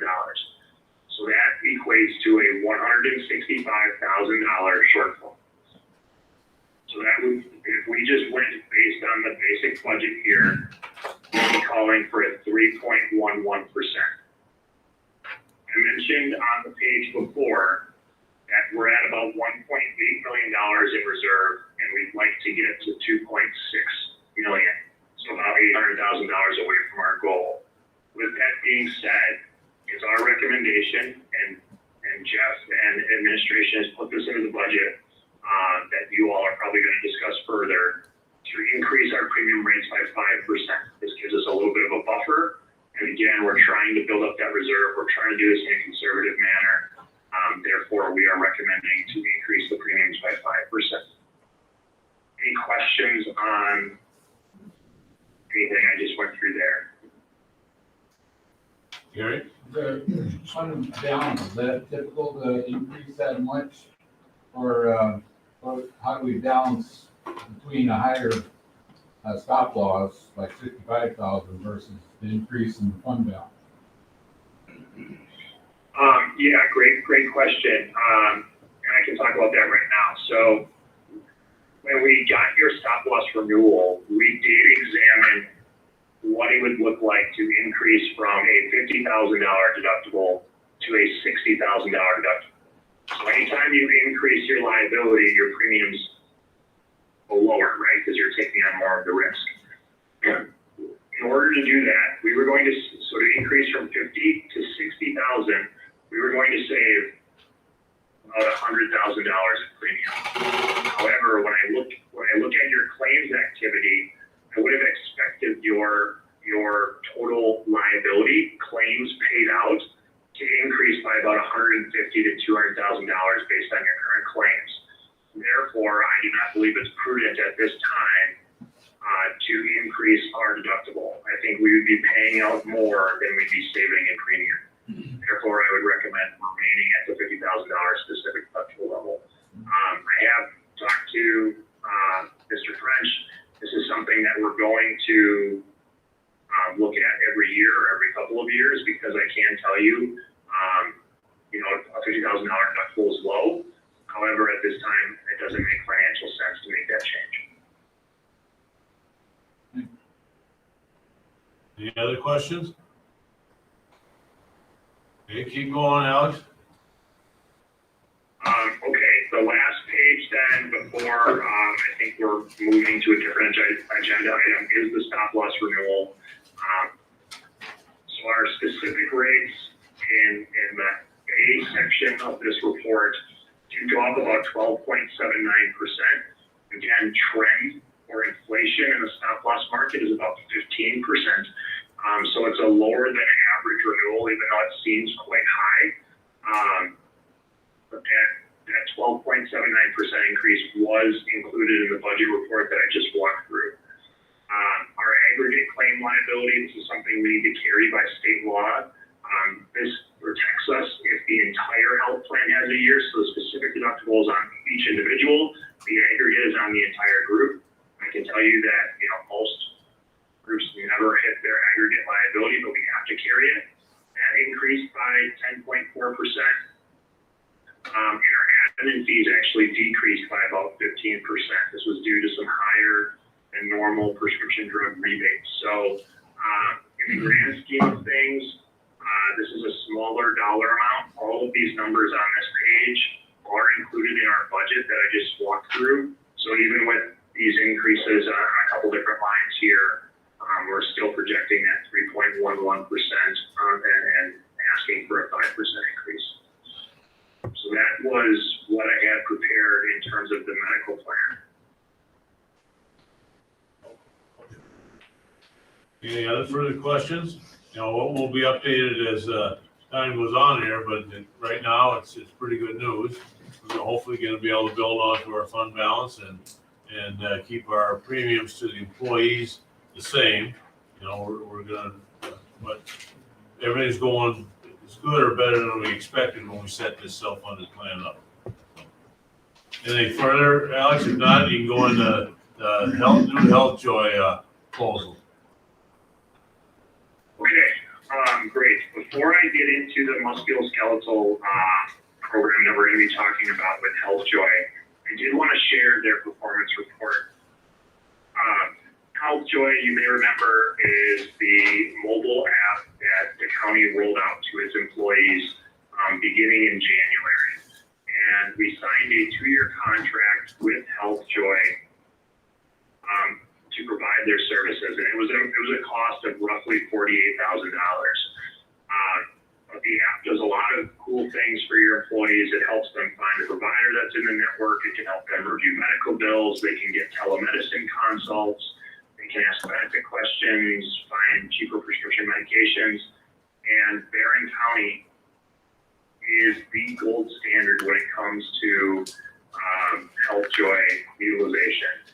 So that equates to a $165,000 shortfall. So that would, if we just went based on the basic budget here, we'd be calling for a 3.11%. I mentioned on the page before that we're at about $1.8 million in reserve, and we'd like to get to 2.6 million. So about $800,000 away from our goal. With that being said, it's our recommendation, and Jeff and administration has put this into the budget, that you all are probably going to discuss further, to increase our premium rates by 5%. This gives us a little bit of a buffer. And again, we're trying to build up that reserve. We're trying to do this in a conservative manner. Therefore, we are recommending to increase the premiums by 5%. Any questions on anything I just went through there? Gary? The fund balance, is that typical to increase that much? Or how do we balance between a higher stop loss, like 65,000 versus the increase in the fund balance? Yeah, great question. And I can talk about that right now. So when we got your stop loss renewal, we did examine what it would look like to increase from a $50,000 deductible to a $60,000 deductible. So anytime you increase your liability, your premiums go lower, right? Because you're taking on more of the risk. In order to do that, we were going to sort of increase from 50 to 60,000. We were going to save about $100,000 in premium. However, when I look at your claims activity, I would have expected your total liability claims paid out to increase by about $150,000 to $200,000 based on your current claims. Therefore, I do not believe it's prudent at this time to increase our deductible. I think we would be paying out more than we'd be saving in premium. Therefore, I would recommend remaining at the $50,000 specific deductible level. I have talked to Mr. French. This is something that we're going to look at every year or every couple of years, because I can tell you, a $50,000 deductible is low. However, at this time, it doesn't make financial sense to make that change. Any other questions? Okay, keep going, Alex. Okay, the last page then, before I think we're moving to a different agenda item, is the stop loss renewal. So our specific rates in the A section of this report do go up about 12.79%. Again, trend or inflation in the stop loss market is about 15%. So it's a lower than average renewal, even though it seems quite high. But that 12.79% increase was included in the budget report that I just walked through. Our aggregate claim liability, this is something we need to carry by state law. This protects us if the entire health plan has a year, so the specific deductible is on each individual, the aggregate is on the entire group. I can tell you that, most groups never hit their aggregate liability, but we have to carry it. That increased by 10.4%. And our admin fees actually decreased by about 15%. This was due to some higher than normal prescription drug rebates. So in the grand scheme of things, this is a smaller dollar amount. All of these numbers on this page are included in our budget that I just walked through. So even with these increases on a couple different lines here, We're still projecting that 3.11%, and asking for a 5% increase. So that was what I had prepared in terms of the medical plan. Any other further questions? You know, what will be updated as time goes on here, but right now, it's pretty good news. We're hopefully gonna be able to build onto our fund balance and keep our premiums to the employees the same. You know, we're gonna, but everything's going as good or better than we expected when we set this self-funded plan up. Anything further, Alex? If not, you can go into the new Health Joy proposal. Okay, great. Before I get into the musculoskeletal program that we're going to be talking about with Health Joy, I did want to share their performance report. Health Joy, you may remember, is the mobile app that the county rolled out to its employees beginning in January. And we signed a 2-year contract with Health Joy to provide their services, and it was a cost of roughly $48,000. But the app does a lot of cool things for your employees. It helps them find a provider that's in the network. It can help them review medical bills. They can get telemedicine consults. They can ask benefit questions, find cheaper prescription medications. And Barron County is the gold standard when it comes to Health Joy utilization.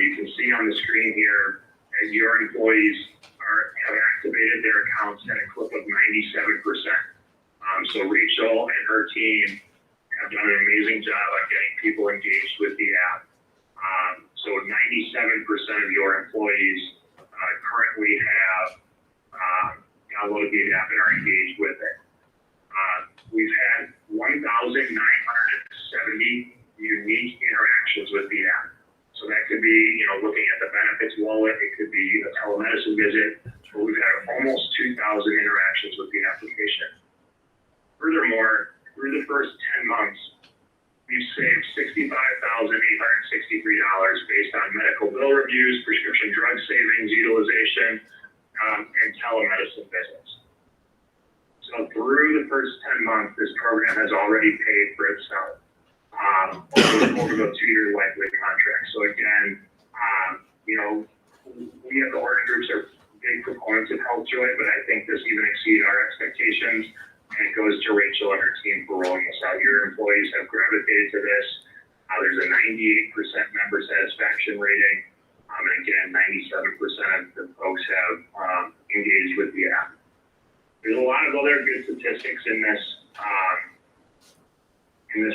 You can see on the screen here, as your employees have activated their accounts at a clip of 97%. So Rachel and her team have done an amazing job on getting people engaged with the app. So 97% of your employees currently have downloaded the app and are engaged with it. We've had 1,970 unique interactions with the app. So that could be, looking at the benefits wallet, it could be a telemedicine visit, but we've had almost 2,000 interactions with the application. Furthermore, through the first 10 months, we've saved $65,863 based on medical bill reviews, prescription drug savings utilization, and telemedicine visits. So through the first 10 months, this program has already paid for itself over the 2-year life of the contract. So again, we at the Horton Groups are big proponents of Health Joy, but I think this even exceeded our expectations. And it goes to Rachel and her team for rolling this out. Your employees have gravitated to this. There's a 98% member satisfaction rating. And again, 97% of the folks have engaged with the app. There's a lot of other good statistics in this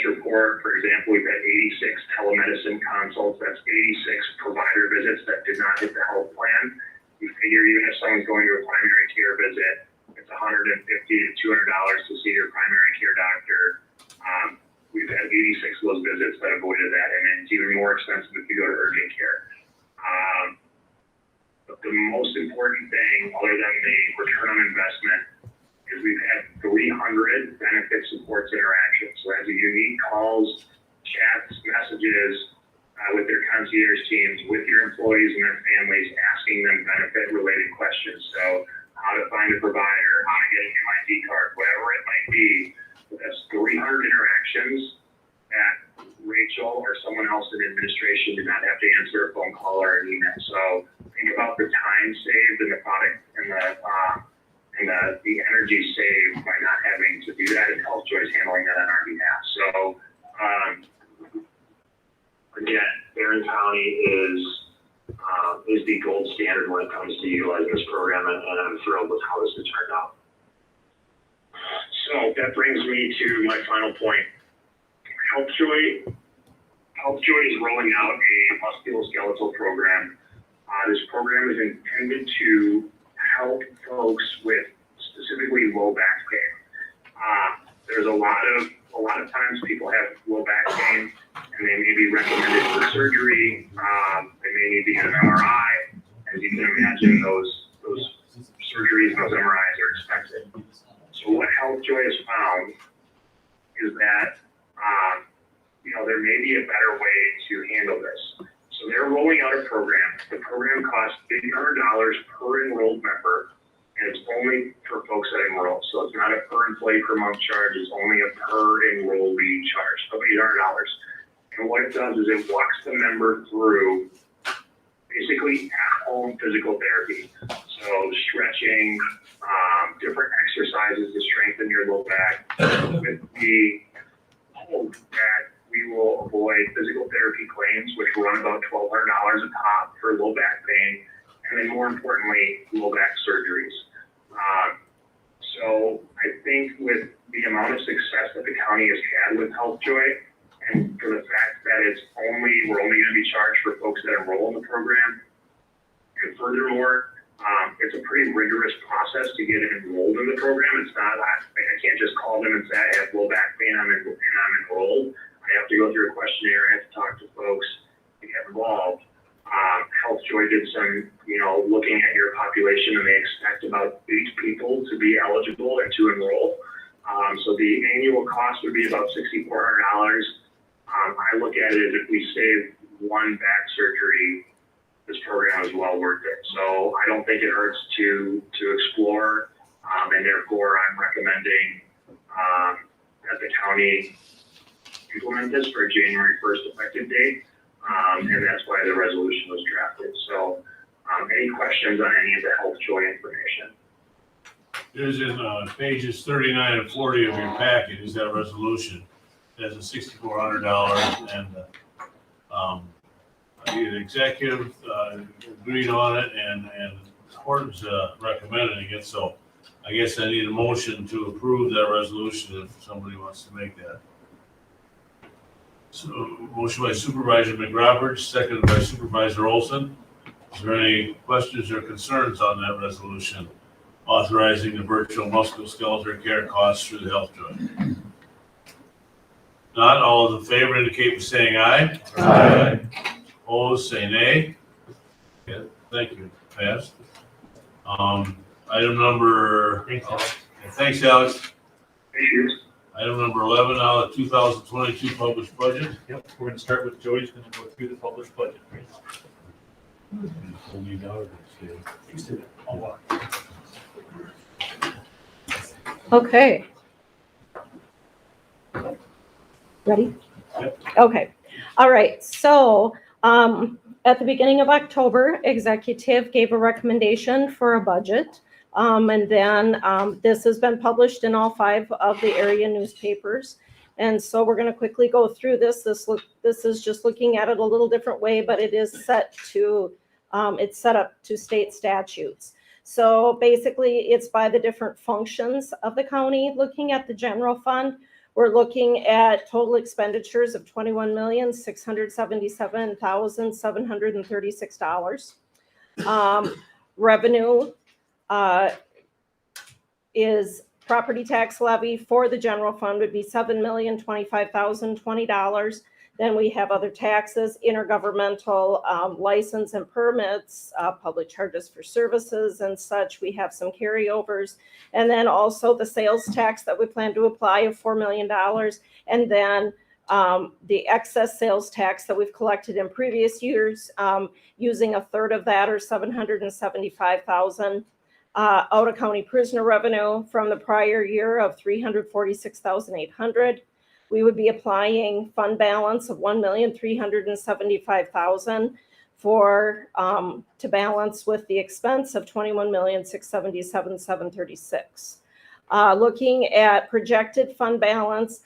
report. For example, we've had 86 telemedicine consults. That's 86 provider visits that did not hit the health plan. We figure even if someone's going to a primary care visit, it's $150 to $200 to see your primary care doctor. We've had 86 of those visits that avoided that, and it's even more expensive if you go to urgent care. But the most important thing, other than the return on investment, is we've had 300 benefit supports interactions. So as a unique calls, chats, messages with their concierge teams, with your employees and their families, asking them benefit-related questions. So how to find a provider, how to get an MID card, whatever it might be. That's 300 interactions that Rachel or someone else in administration did not have to answer a phone call or an email. So think about the time saved and the product and the energy saved by not having to do that, and Health Joy is handling that on our behalf. So again, Barron County is the gold standard when it comes to utilizing this program, and I'm thrilled with how this has turned out. So that brings me to my final point. Health Joy is rolling out a musculoskeletal program. This program is intended to help folks with specifically low back pain. There's a lot of times people have low back pain and they may be recommended for surgery. They may need to get an MRI. As you can imagine, those surgeries and those MRIs are expensive. So what Health Joy has found is that there may be a better way to handle this. So they're rolling out a program. The program costs $800 per enrolled member, and it's only for folks that enroll. So it's not a per employee per month charge, it's only a per enrollee charge of $800. And what it does is it walks the member through basically at-home physical therapy. So stretching, different exercises to strengthen your low back, with the hope that we will avoid physical therapy claims, which run about $1,200 a pop for low back pain, and then more importantly, low back surgeries. So I think with the amount of success that the county has had with HealthJoy, and for the fact that we're only going to be charged for folks that enroll in the program, and furthermore, it's a pretty rigorous process to get enrolled in the program. It's not like I can't just call them and say I have low back pain and I'm enrolled. I have to go through a questionnaire. I have to talk to folks to get involved. HealthJoy did some, looking at your population, and they expect about 8 people to be eligible and to enroll. So the annual cost would be about $6,400. I look at it as if we save one back surgery, this program is well worth it. So I don't think it hurts to explore, and therefore I'm recommending that the county implement this for a January 1st effective date, and that's why the resolution was drafted. So any questions on any of the HealthJoy information? There's in pages 39 and 40 of your packet is that resolution. It has a $6,400 and the executive agreed on it and Horton's recommending it. So I guess I need a motion to approve that resolution if somebody wants to make that. So motion by Supervisor McRoberts, seconded by Supervisor Olson. Is there any questions or concerns on that resolution authorizing the virtual musculoskeletal care costs through the HealthJoy? Not all in favor indicate by saying aye. Aye. Opposed, say nay. Okay, thank you. Passed. Item number. Thanks, Alex. Item number 11, now the 2022 published budget. Yep, we're gonna start with Joey's gonna go through the published budget. I'll walk. Okay. Ready? Yep. Okay. All right. So at the beginning of October, executive gave a recommendation for a budget. And then this has been published in all 5 of the area newspapers. And so we're going to quickly go through this. This is just looking at it a little different way, but it is set to, it's set up to state statutes. So basically it's by the different functions of the county. Looking at the general fund, we're looking at total expenditures of $21,677,736. Revenue is property tax levy for the general fund would be $7,025,020. Then we have other taxes, intergovernmental license and permits, public charges for services and such. We have some carryovers. And then also the sales tax that we plan to apply of $4 million. And then the excess sales tax that we've collected in previous years, using a third of that or $775,000. Out of county prisoner revenue from the prior year of $346,800. We would be applying fund balance of $1,375,000 for to balance with the expense of $21,677,736. Looking at projected fund balance,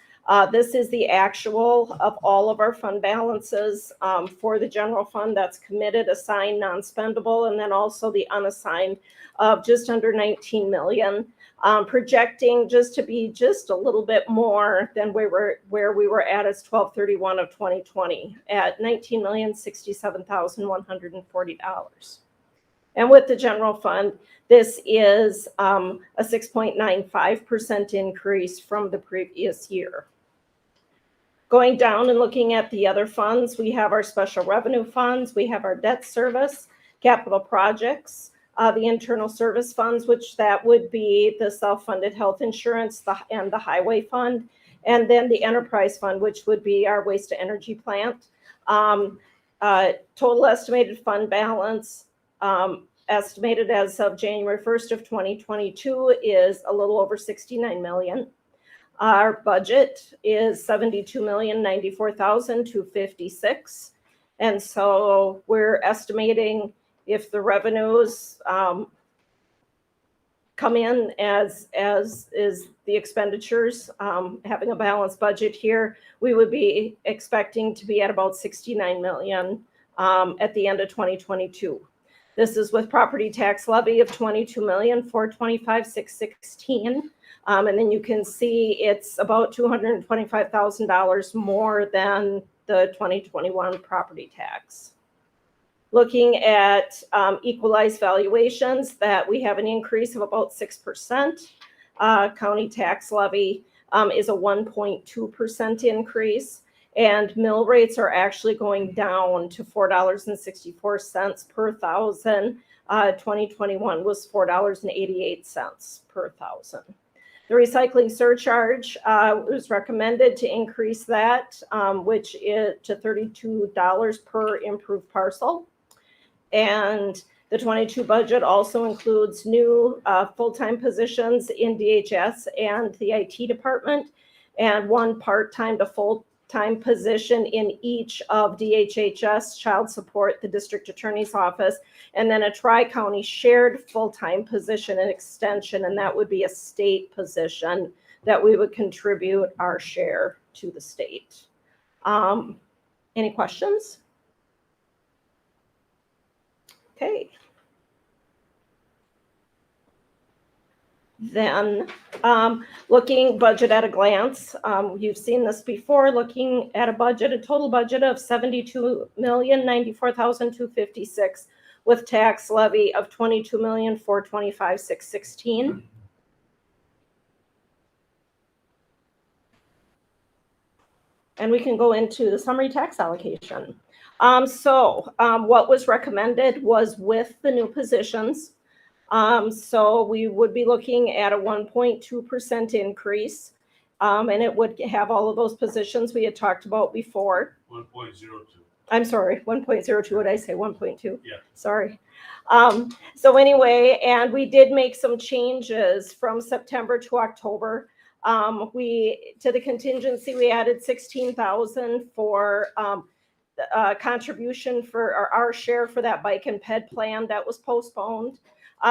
this is the actual of all of our fund balances for the general fund that's committed, assigned, non-spendable, and then also the unassigned of just under 19 million. Projecting just to be just a little bit more than where we were at as 12/31 of 2020 at $19,067,140. And with the general fund, this is a 6.95% increase from the previous year. Going down and looking at the other funds, we have our special revenue funds, we have our debt service, capital projects, the internal service funds, which that would be the self-funded health insurance and the highway fund, and then the enterprise fund, which would be our waste to energy plant. Total estimated fund balance, estimated as of January 1st of 2022 is a little over 69 million. Our budget is 72,094,256. And so we're estimating if the revenues come in as is the expenditures, having a balanced budget here, we would be expecting to be at about 69 million at the end of 2022. This is with property tax levy of 22,425,616. And then you can see it's about $225,000 more than the 2021 property tax. Looking at equalized valuations, that we have an increase of about 6%. County tax levy is a 1.2% increase, and mill rates are actually going down to $4.64 per thousand. 2021 was $4.88 per thousand. The recycling surcharge was recommended to increase that, which is to $32 per improved parcel. And the 22 budget also includes new full-time positions in DHS and the IT department, and one part-time to full-time position in each of DHHS, child support, the district attorney's office, and then a tri-county shared full-time position and extension, and that would be a state position that we would contribute our share to the state. Any questions? Okay. Then looking budget at a glance, you've seen this before, looking at a total budget of 72,094,256 with tax levy of 22,425,616. And we can go into the summary tax allocation. What was recommended was with the new positions. So we would be looking at a 1.2% increase. And it would have all of those positions we had talked about before. 1.02. I'm sorry, 1.02, what did I say, 1.2? Yeah. Sorry. So anyway, and we did make some changes from September to October. To the contingency, we added 16,000 for contribution for our share for that bike and ped plan that was postponed.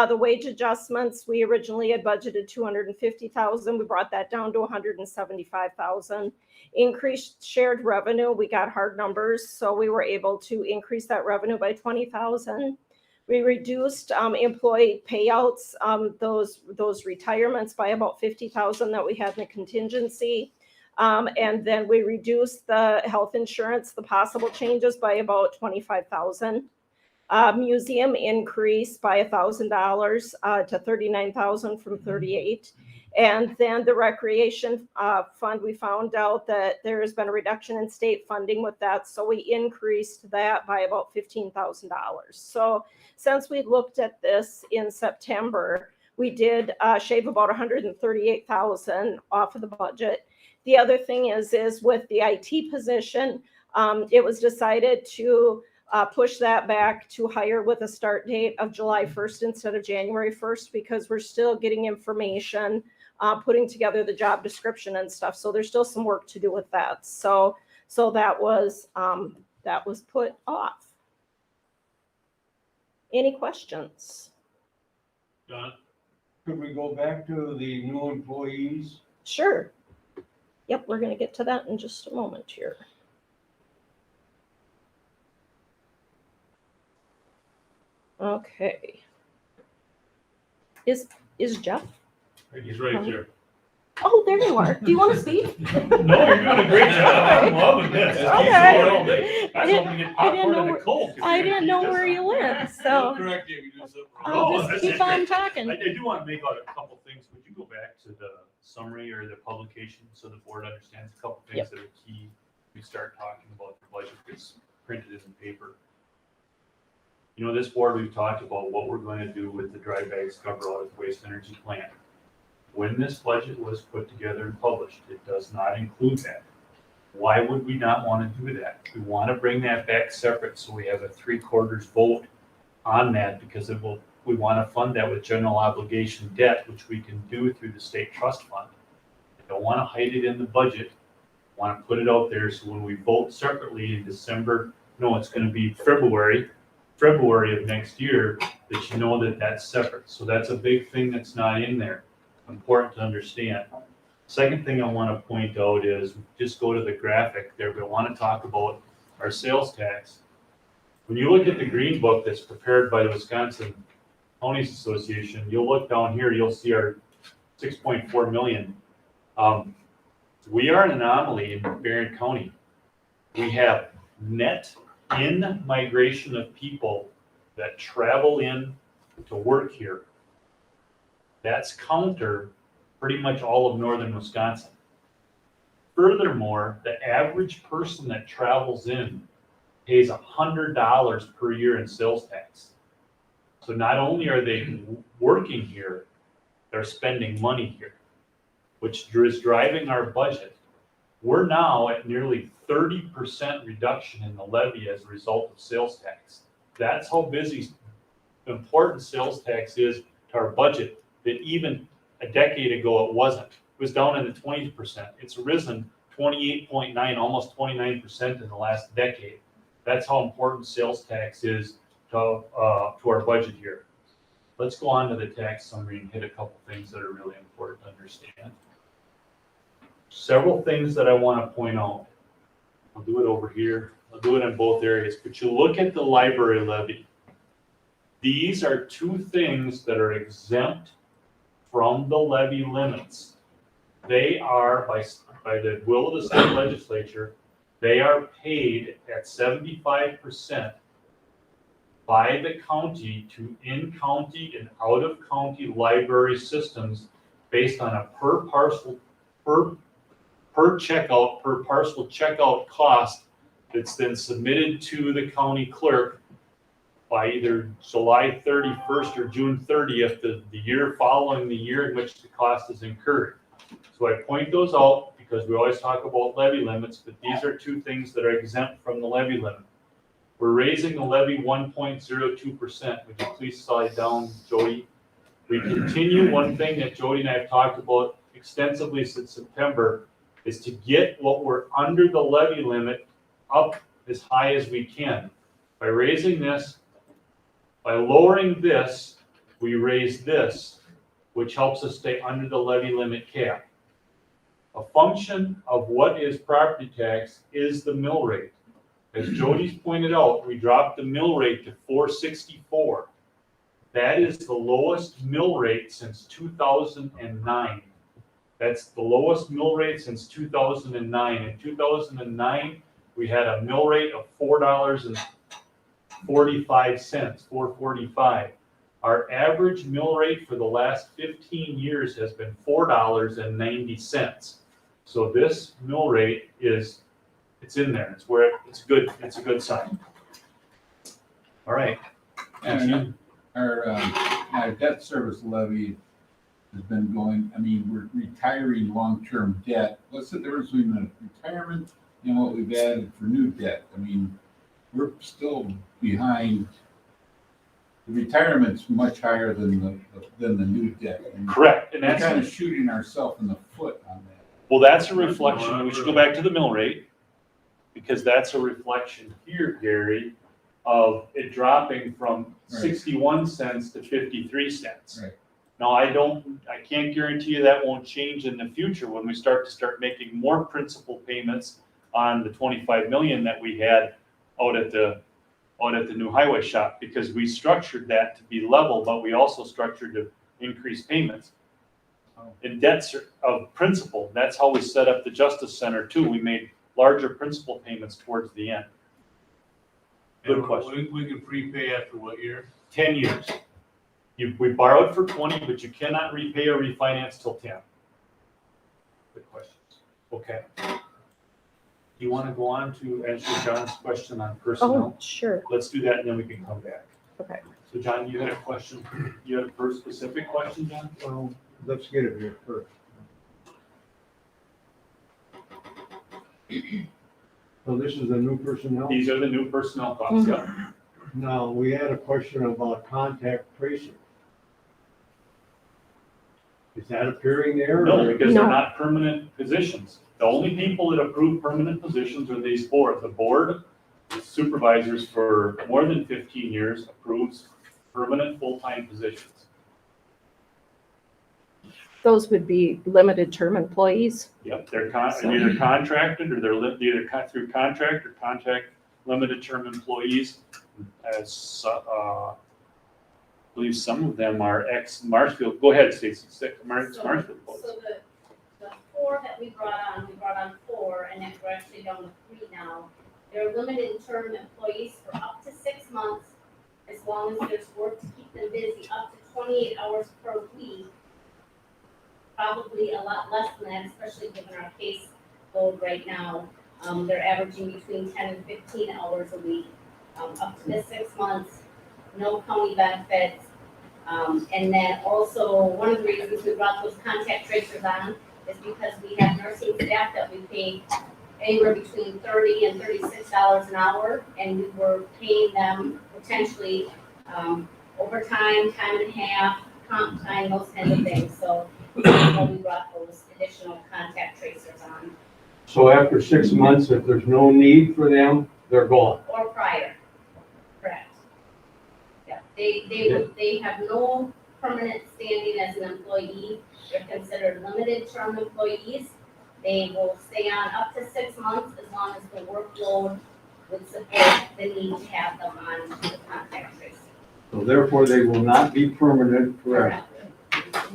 The wage adjustments, we originally had budgeted 250,000. We brought that down to 175,000. Increased shared revenue, we got hard numbers, so we were able to increase that revenue by 20,000. We reduced employee payouts, those retirements by about 50,000 that we had in the contingency. And then we reduced the health insurance, the possible changes, by about 25,000. Museum increased by $1,000 to 39,000 from 38. And then the recreation fund, we found out that there has been a reduction in state funding with that, so we increased that by about $15,000. So since we looked at this in September, we did shave about 138,000 off of the budget. The other thing is with the IT position, it was decided to push that back to hire with a start date of July 1st instead of January 1st, because we're still getting information, putting together the job description and stuff. So there's still some work to do with that. So that was put off. Any questions? John? Could we go back to the new employees? Sure. Yep, we're going to get to that in just a moment here. Okay. Is Jeff? He's right there. Oh, there you are. Do you want to speak? No, you're doing a great job. I'm loving this. Okay. I didn't know where you went, so Correct you, you do something I'll wrong. just keep on talking. I do want to make out a couple things. Would you go back to the summary or the publication so the board understands a couple things that are key? We start talking about the budget gets printed in paper. You know, this board, we've talked about what we're going to do with the dry bags cover out at the waste energy plant. When this budget was put together and published, it does not include that. Why would we not want to do that? We want to bring that back separate, so we have a 3/4 vote on that, because we want to fund that with general obligation debt, which we can do through the state trust fund. I don't want to hide it in the budget. I want to put it out there, so when we vote separately in December, no, it's going to be February of next year, that you know that that's separate. So that's a big thing that's not in there. Important to understand. Second thing I want to point out is, just go to the graphic there, but I want to talk about our sales tax. When you look at the green book that's prepared by the Wisconsin Counties Association, you'll look down here, you'll see our 6.4 million. We are an anomaly in Barron County. We have net in migration of people that travel in to work here. That's counter pretty much all of northern Wisconsin. Furthermore, the average person that travels in pays $100 per year in sales tax. So not only are they working here, they're spending money here, which is driving our budget. We're now at nearly 30% reduction in the levy as a result of sales tax. That's how important sales tax is to our budget, that even a decade ago it wasn't. It was down in the 20%. It's risen 28.9, almost 29% in the last decade. That's how important sales tax is to our budget here. Let's go on to the tax summary and hit a couple things that are really important to understand. Several things that I want to point out. I'll do it over here. I'll do it in both areas. But you look at the library levy. These are two things that are exempt from the levy limits. They are, by the will of the state legislature, they are paid at 75% by the county to in-county and out-of-county library systems based on a per parcel checkout cost that's then submitted to the county clerk by either July 31st or June 30th, the year following the year in which the cost is incurred. So I point those out because we always talk about levy limits, but these are two things that are exempt from the levy limit. We're raising the levy 1.02%. Would you please slide down, Jody? We continue, one thing that Jody and I have talked about extensively since September is to get what we're under the levy limit up as high as we can. By raising this, by lowering this, we raise this, which helps us stay under the levy limit cap. A function of what is property tax is the mill rate. As Jody's pointed out, we dropped the mill rate to 464. That is the lowest mill rate since 2009. That's the lowest mill rate since 2009. In 2009, we had a mill rate of $4.45, $4.45. Our average mill rate for the last 15 years has been $4.90. So this mill rate it's in there. It's where it's good. It's a good sign. All right. And our debt service levy has been going, I mean, we're retiring long-term debt. What's the difference between the retirement and what we've added for new debt? I mean, we're still behind. The retirement's much higher than the new debt. And Correct. And we're that's kind of shooting ourselves in the foot on that. Well, that's a reflection. We should go back to the mill rate, because that's a reflection here, Gary, of it dropping from 61 cents to 53 cents. Right. Now, I can't guarantee you that won't change in the future when we start making more principal payments on the 25 million that we had out at the new highway shop, because we structured that to be level, but we also structured to increase payments. In debts of principal, that's how we set up the Justice Center too. We made larger principal payments towards the end. Good question. We can prepay after what year? 10 years. We borrowed for 20, but you cannot repay or refinance till 10. Good questions. Okay. Do you want to go on to answer John's question on personnel? Oh, sure. Let's do that and then we can come back. Okay. So John, you had a question? You had a first specific question, John? Well, let's get it here first. So this is the new personnel? These are the new personnel costs, yeah. Now, we had a question about contact tracing. Is that appearing there? No, or- because they're No. not permanent positions. The only people that approve permanent positions are these boards. The board of supervisors for more than 15 years approves permanent full-time positions. Those would be limited term employees. Yep, they're either contracted or they're either cut through contract or contract limited term employees. As, I believe some of them are ex-Marshfield. Go ahead, Stacy. Marshfield. So the four that we brought on 4, and then we're actually down to 3 now. They're limited term employees for up to 6 months, as long as there's work to keep them busy, up to 28 hours per week. Probably a lot less than that, especially given our caseload right now. They're averaging between 10 and 15 hours a week, up to the 6 months, no county benefits. And then also, one of the reasons we brought those contact tracers on is because we have nursing staff that we pay anywhere between $30 and $36 an hour, and we were paying them potentially overtime, time and a half, comp time, those kinds of things. So that's why we brought those additional contact tracers on, So after 6 months, if there's no need for them, they're gone. or prior, correct. Yeah, they have no permanent standing as an employee. They're considered limited term employees. They will stay on up to 6 months as long as the workload would support the need to have them on the contact tracing. So therefore, they will not be permanent forever. Correct.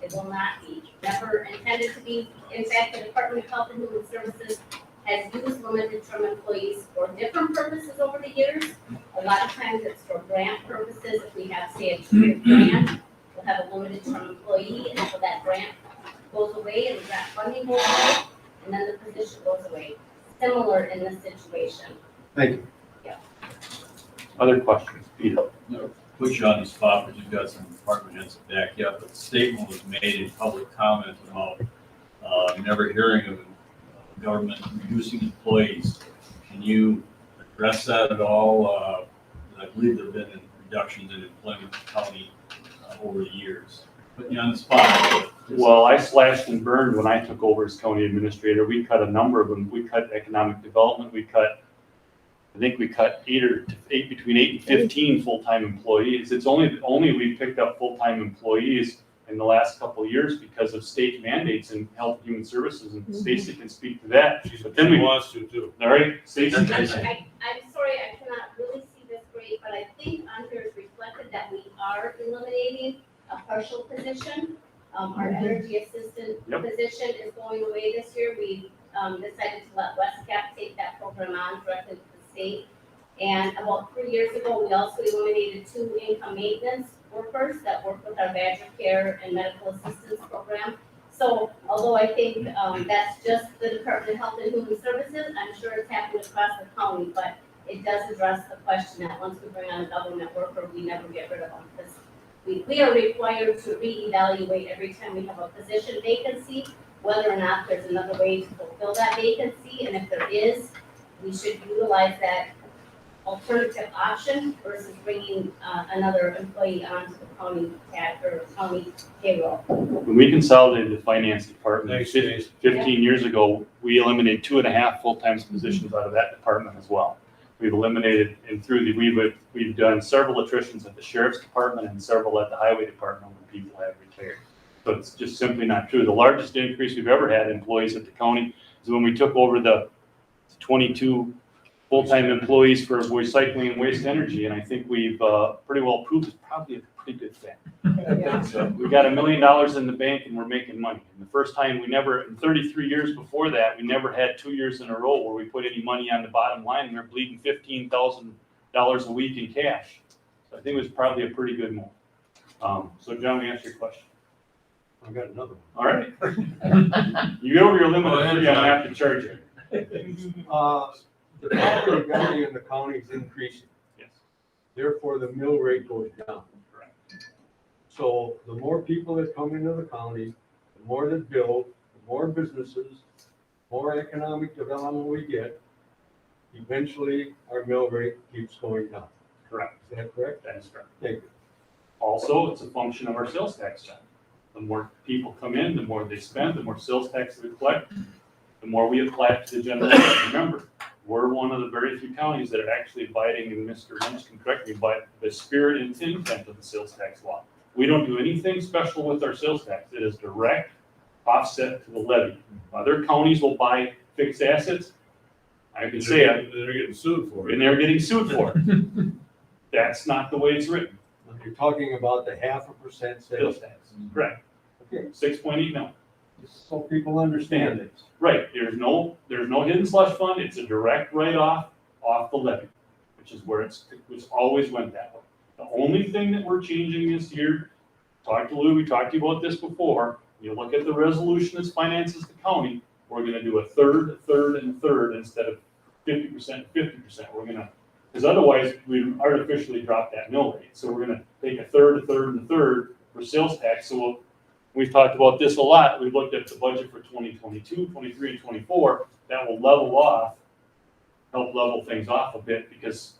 It will not be, never intended to be. In fact, the Department of Health and Human Services has used limited term employees for different purposes over the years. A lot of times it's for grant purposes. If we have, say, a 2-year grant, we'll have a limited term employee, and so that grant goes away and that funding goes away, and then the position goes away. Similar in this situation. Thank you. Other questions? Peter? No, put you on the spot, but you've got some department heads to back you up. But the statement was made in public comment about never hearing of government reducing employees. Can you address that at all? I believe there have been reductions in employment in the county over the years. Putting you on the spot. Well, I slashed and burned when I took over as county administrator. We cut a number of them. We cut economic development. I think we cut between 8 and 15 full-time employees. It's only we picked up full-time employees in the last couple of years because of state mandates in health and human services, and Stacy can speak to that. But then we wants to too. All right, Stacy. I'm sorry, I cannot really see this great, but I think on here is reflected that we are eliminating a partial position. Our energy assistant position is going away this year. We decided to let Westcap take that program on directly to the state. And about 3 years ago, we also eliminated 2 income maintenance workers that work with our Badger Care and medical assistance program. So although I think that's just the Department of Health and Human Services, I'm sure it's happening across the county, but it does address the question that once we bring on a government worker, we never get rid of them. Because we are required to reevaluate every time we have a position vacancy, whether or not there's another way to fulfill that vacancy. And if there is, we should utilize that alternative option versus bringing another employee onto the county county payroll. When we consolidated the finance department Thanks, Jason. 15 years ago, we eliminated 2.5 full-time positions out of that department as well. We've eliminated, and we've done several attritions at the sheriff's department and several at the highway department when people have retired. So it's just simply not true. The largest increase we've ever had in employees at the county is when we took over the 22 full-time employees for recycling and waste energy, and I think we've pretty well proved it's probably a pretty good thing. So we got $1 million in the bank and we're making money. And the first time in 33 years before that, we never had 2 years in a row where we put any money on the bottom line, and we're bleeding $15,000 a week in cash. So I think it was probably a pretty good move. So John, we answer your question. I've got another one. All right. You get over your limit of 3, I'm gonna have to charge you. The property value in the county is increasing. Yes. Therefore, the mill rate goes down. So the more people that come into the county, the more that build, the more businesses, more economic development we get, eventually our mill rate keeps going down. Correct. Is that correct? That is correct. Thank you. Also, it's a function of our sales tax side. The more people come in, the more they spend, the more sales tax we collect, the more we apply it to the general fund. Remember, we're one of the very few counties that are actually abiding, and Mr. Lynch can correct me, by the spirit and intent of the sales tax law. We don't do anything special with our sales tax. It is direct offset to the levy. Other counties will buy fixed assets. I can say it, They're getting sued for it. and they're getting sued for it. That's not the way it's written. You're talking about the 0.5% sales tax. Correct. Okay. 6.8 million. Just so people understand this. Right, there's no hidden slush fund, it's a direct write-off off the levy, which is where it's always went that way. The only thing that we're changing this year, talked to Lou, we talked to you about this before, you look at the resolution as finances the county, we're gonna do a third, and a third instead of 50%, 50%. We're gonna, because otherwise we artificially drop that mill rate. So we're gonna take a third, and a third for sales tax. So we've talked about this a lot. We've looked at the budget for 2022, 23, and 24. That will level off, help level things off a bit because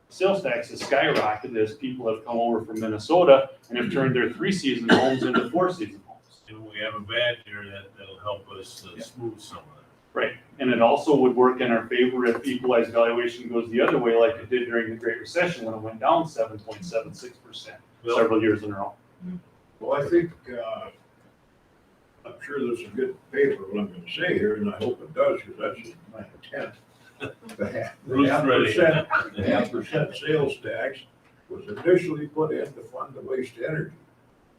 sales tax has skyrocketed as people have come over from Minnesota and have turned their 3-season homes into 4-season homes. And when we have a bad year, that'll help us smooth some of that. Right, and it also would work in our favor if equalized valuation goes the other way like it did during the Great Recession when it went down 7.76% several years in a row. Well, I think, I'm sure this will get paid for what I'm gonna say here, and I hope it does, because that's my intent. The Bruce ready. 0.5% sales tax was initially put in to fund the waste energy.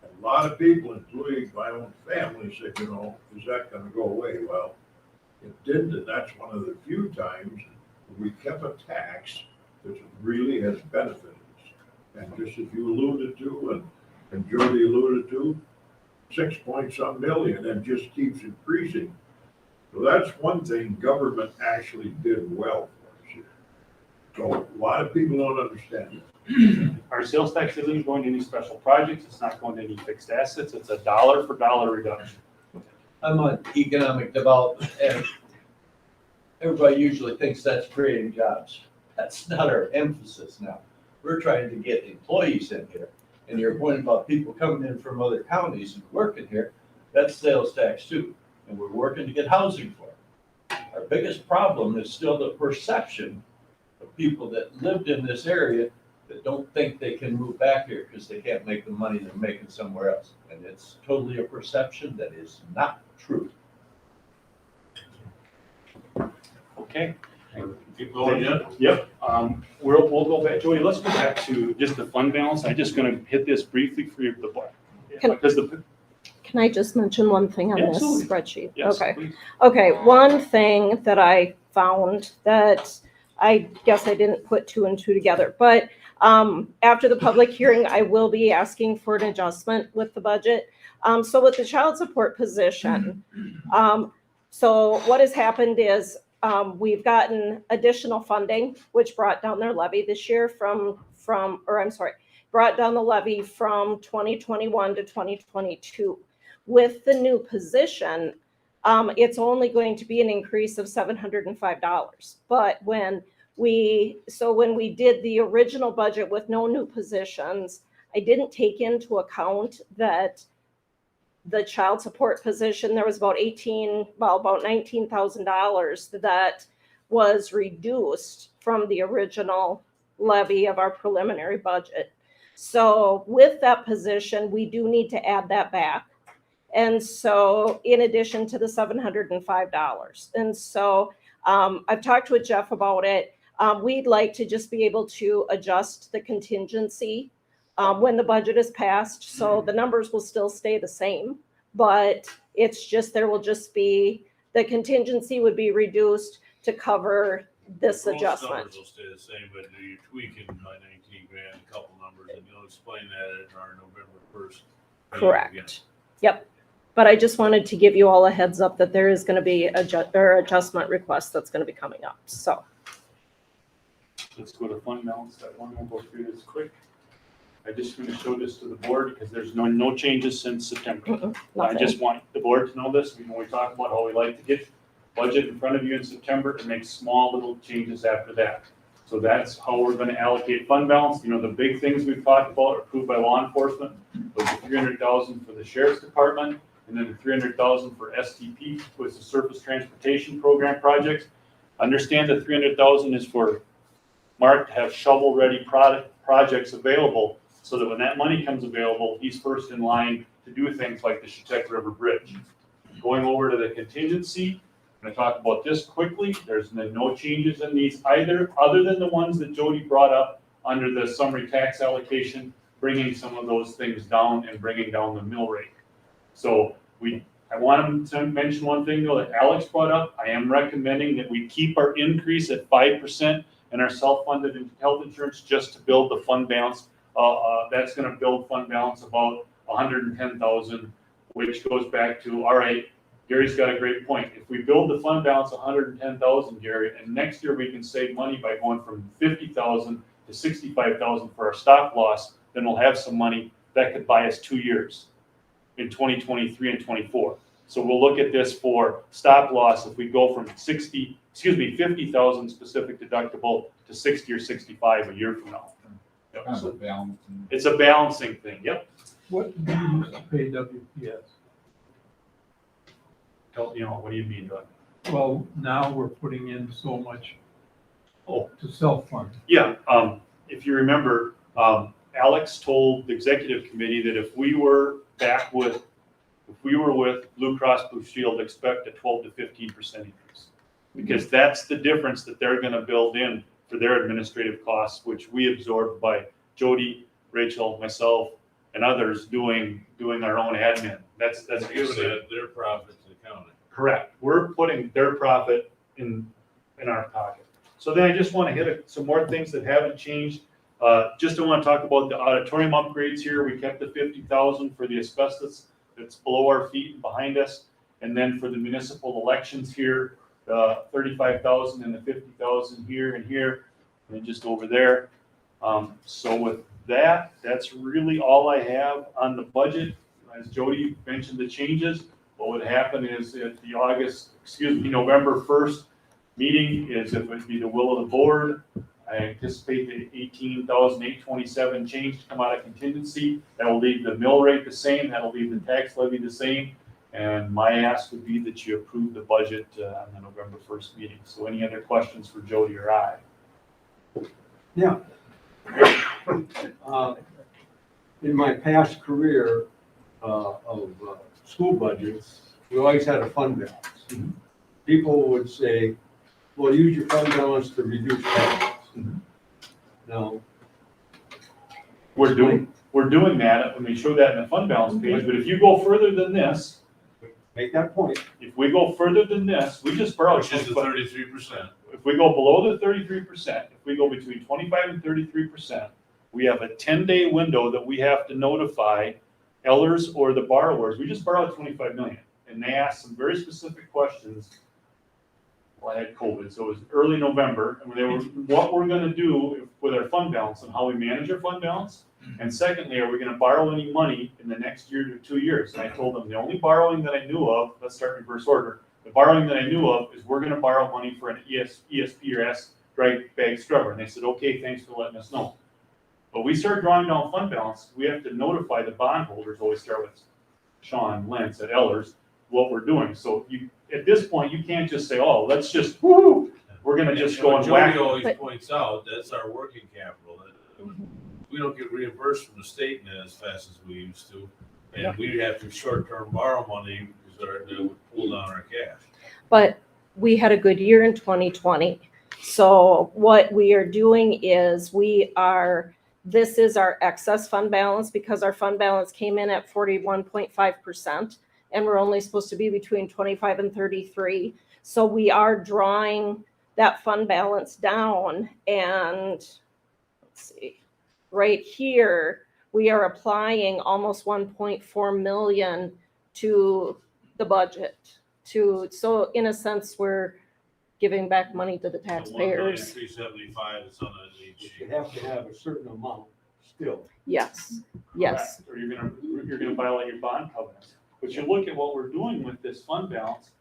And a lot of people, including my own family, said, you know, is that gonna go away? Well, it didn't, and that's one of the few times we kept a tax that really has benefited us. And just as you alluded to, and Jody alluded to, 6-point-some million, and just keeps increasing. So that's one thing government actually did well for us here. So a lot of people don't understand that. Our sales tax isn't going to any special projects, it's not going to any fixed assets, it's a dollar for dollar reduction. I'm on economic development, and everybody usually thinks that's creating jobs. That's not our emphasis now. We're trying to get employees in here. And your point about people coming in from other counties and working here, that's sales tax too. And we're working to get housing for it. Our biggest problem is still the perception of people that lived in this area that don't think they can move back here because they can't make the money they're making somewhere else. And it's totally a perception that is not true. Okay. Keep going, Jim. Yep, we'll go back, Joey, let's go back to just the fund balance. I'm just gonna hit this briefly for you, because Can I just mention one thing on this Absolutely. spreadsheet? Yes, Okay. please. Okay, one thing that I found that I guess I didn't put 2 and 2 together, but after the public hearing, I will be asking for an adjustment with the budget. So with the child support position, so what has happened is we've gotten additional funding, which brought down their levy this year brought down the levy from 2021 to 2022. With the new position, it's only going to be an increase of $705. But when we did the original budget with no new positions, I didn't take into account that the child support position, there was about $19,000 that was reduced from the original levy of our preliminary budget. So with that position, we do need to add that back. And so in addition to the $705. And so I've talked with Jeff about it. We'd like to just be able to adjust the contingency when the budget is passed. So the numbers will still stay the same, but it's just, there will just be, the contingency would be reduced to cover this Most adjustment. numbers will stay the same, but you're tweaking by 19 grand, a couple numbers, and you'll explain that at our November 1st. meeting again. Correct. Yep. But I just wanted to give you all a heads up that there is going to be adjustment request that's going to be coming up. So Let's go to fund balance, that one, we'll go through this quick. I just want to show this to the board because there's no changes since September. I nothing. just want the board to know this, we talk about how we like to get budget in front of you in September and make small little changes after that. So that's how we're gonna allocate fund balance. You know, the big things we've talked about approved by law enforcement was the 300,000 for the sheriff's department, and then the 300,000 for STP, was the surface transportation program projects. Understand that 300,000 is for Mark to have shovel-ready projects available, so that when that money comes available, he's first in line to do things like the Chetek River Bridge. Going over to the contingency, I'm gonna talk about this quickly. There's been no changes in these either, other than the ones that Jody brought up under the summary tax allocation, bringing some of those things down and bringing down the mill rate. So I want to mention one thing though that Alex brought up. I am recommending that we keep our increase at 5% in our self-funded health insurance just to build the fund balance. That's gonna build fund balance about 110,000, which goes back to, all right, Gary's got a great point. If we build the fund balance 110,000, Gary, and next year we can save money by going from 50,000 to 65,000 for our stop loss, then we'll have some money that could buy us 2 years in 2023 and 24. So we'll look at this for stop loss. If we go from 50,000 specific deductible to 60 or 65 a year from now. Yep. Kind of a balancing. It's a balancing thing. Yep. What do you used to pay WPS? Tell, you know, what do you mean, Doug? Well, now we're putting in so much Oh. to self-fund. Yeah, if you remember, Alex told the executive committee that if we were with Blue Cross Blue Shield, expect a 12 to 15% increase. Because that's the difference that they're gonna build in for their administrative costs, which we absorb by Jody, Rachel, myself, and others doing our own admin. That's They're giving their profit to the county. correct. We're putting their profit in our pocket. So then I just want to hit some more things that haven't changed. Just I want to talk about the auditorium upgrades here. We kept the 50,000 for the asbestos that's below our feet and behind us. And then for the municipal elections here, the 35,000 and the 50,000 here and here, and then just over there. So with that, that's really all I have on the budget. As Jody mentioned the changes, what would happen is at the November 1st meeting is if it would be the will of the board. I anticipate the 18,827 change to come out of contingency. That will leave the mill rate the same. That'll leave the tax levy the same. And my ask would be that you approve the budget on the November 1st meeting. So any other questions for Jody or I? Yeah. In my past career of school budgets, we always had a fund balance. People would say, well, use your fund balance to reduce taxes. Now, We're doing that, and we show that in the fund balance page, but if you go further than this, make that point. if we go further than this, we just borrowed. Which is the 33%. If we go below the 33%, if we go between 25 and 33%, we have a 10-day window that we have to notify Ellers or the borrowers. We just borrowed 25 million, and they asked some very specific questions. Well, I had COVID, so it was early November, and they were, what we're gonna do with our fund balance and how we manage our fund balance. And secondly, are we gonna borrow any money in the next year to 2 years? And I told them the only borrowing that I knew of, let's start in reverse order. The borrowing that I knew of is we're gonna borrow money for an ESP or S dry bag scrubber. And they said, okay, thanks for letting us know. But we start drawing down fund balance, we have to notify the bondholders, always start with Sean Lentz at Ellers, what we're doing. So you, at this point, you can't just say, oh, let's just, woo, we're gonna just go and whack. Jody always points out, that's our working capital. We don't get reimbursed from the state as fast as we used to. And we have to short-term borrow money because they would pull down our cash. But we had a good year in 2020. So what we are doing is this is our excess fund balance because our fund balance came in at 41.5%. And we're only supposed to be between 25 and 33. So we are drawing that fund balance down. And let's see, right here, we are applying almost 1.4 million to the budget. So in a sense, we're giving back money to the taxpayers. 1,375 is on each. You have to have a certain amount still. Yes, yes. Correct. Or you're gonna violate your bond covenants. But you look at what we're doing with this fund balance,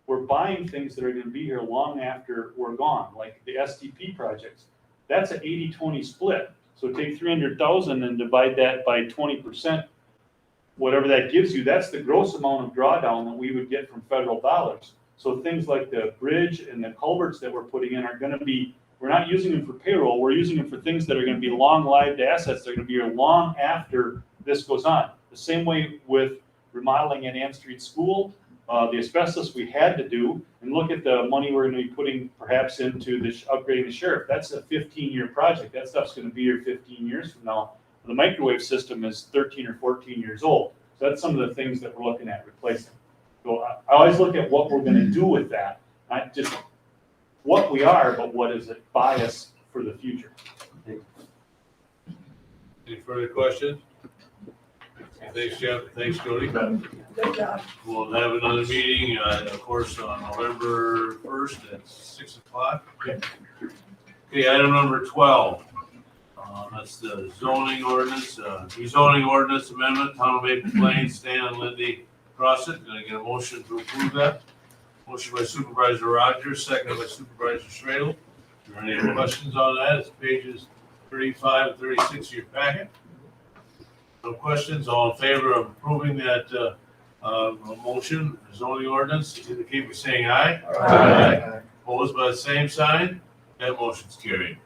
we're buying things that are gonna be here long after we're gone, like the STP projects. That's an 80-20 split. So take 300,000 and divide that by 20%, whatever that gives you, that's the gross amount of drawdown that we would get from federal dollars. So things like the bridge and the culverts that we're putting in are gonna be, we're not using them for payroll, we're using them for things that are gonna be long-lived assets, they're gonna be here long after this goes on. The same way with remodeling at Ann Street School, the asbestos we had to do, and look at the money we're gonna be putting perhaps into the upgrading the sheriff. That's a 15-year project. That stuff's gonna be here 15 years from now. The microwave system is 13 or 14 years old. So that's some of the things that we're looking at replacing. So I always look at what we're gonna do with that, not just what we are, but what is it bias for the future. Any further questions? Thanks, Jeff. Thanks, Jody. Good job. We'll have another meeting, of course, on November 1st at 6 o'clock. Okay, item number 12. That's the zoning ordinance, rezoning ordinance amendment, Town of Maple Plains, Stan and Lindy Crossett. Can I get a motion to approve that? Motion by Supervisor Rogers, seconded by Supervisor Stradle. Are there any questions on that? It's pages 35 and 36 of your packet. No questions? All in favor of approving that motion, zoning ordinance, indicate by saying aye. Aye. Opposed by the same sign? That motion's carried.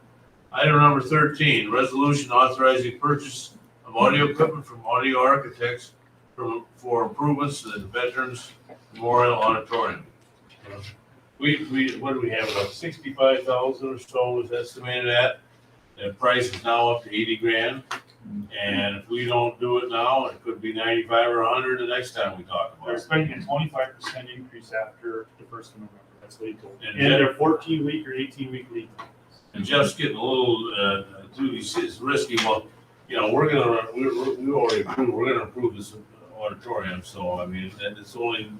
Item number 13, resolution authorizing purchase of audio equipment from Audio Architects for improvements to the Veterans Memorial Auditorium. What do we have, about 65,000 or so is estimated at? The price is now up to 80 grand. And if we don't do it now, it could be 95 or 100 the next time we talk about They're it. expecting a 25% increase after the 1st of November. That's what he told me. And And they're 14-week or 18-week lead times. And Jeff's getting a little, it's risky. Well, we already approved, we're gonna approve this auditorium, so I mean, and it's only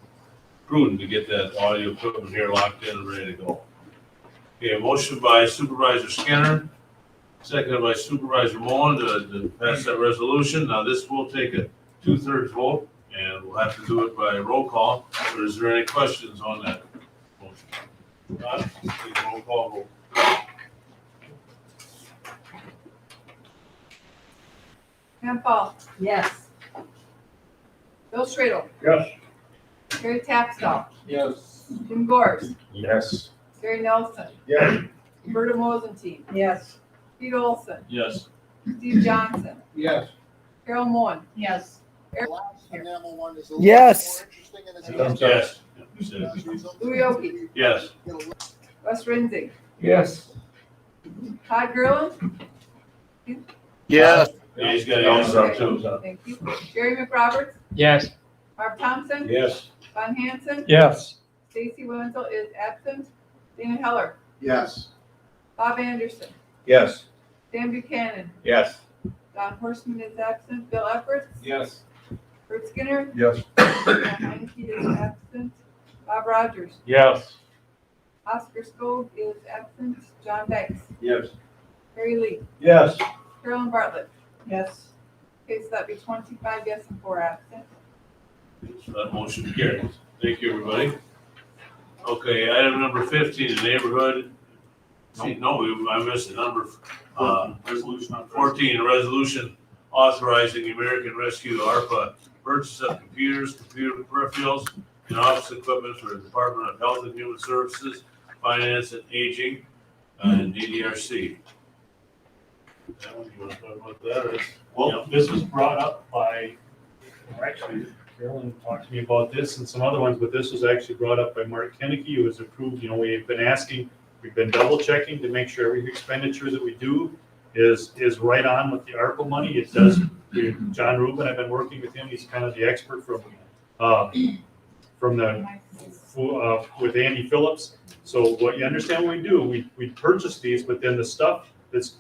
prudent to get that audio equipment here locked in and ready to go. Okay, a motion by Supervisor Skinner, seconded by Supervisor Mullen to pass that resolution. Now, this will take a 2/3 vote, and we'll have to do it by roll call. But is there any questions on that motion? Not, please roll call vote. Pam Paul, Yes. Bill Stradle, Yes. Gary Tapstall, Yes. Jim Gores, Yes. Gary Nelson, Yes. Roberta Mosentein, Yes. Pete Olson, Yes. Steve Johnson, Yes. Carol Moen, Yes. Yes. Yes. Louis Oki, Yes. Wes Rinzig, Yes. Todd Gerland, Yes. Yeah, he's got to answer too. thank you, Jerry McRoberts, Yes. Marv Thompson, Yes. Von Hansen, Yes. Stacy Wenzel is absent, Dana Heller, Yes. Bob Anderson, Yes. Dan Buchanan, Yes. Don Horstman is absent, Bill Efforts, Yes. Kurt Skinner, Yes. John Heineke is absent, Bob Rogers, Yes. Oscar Skog is absent, John Banks, Yes. Harry Lee, Yes. Carolyn Bartlett. Yes. Okay, so that'd be 25 yes and 4 absent. So that motion carries. Thank you, everybody. Okay, item number 15, the neighborhood. See, no, I missed the number. Resolution on 14, a resolution authorizing the American Rescue ARPA purchase of computers, computer peripherals, and office equipment for the Department of Health and Human Services, Finance and Aging, and DDRC. That one, you want to talk about that? Or- Well, this was brought up by, or actually, Carolyn talked to me about this and some other ones, but this was actually brought up by Mark Kennedy. It was approved, we've been asking, we've been double checking to make sure every expenditure that we do is right on with the ARPA money. It does, John Rubin, I've been working with him, he's kind of the expert from with Andy Phillips. So what you understand what we do, we purchase these, but then the stuff that's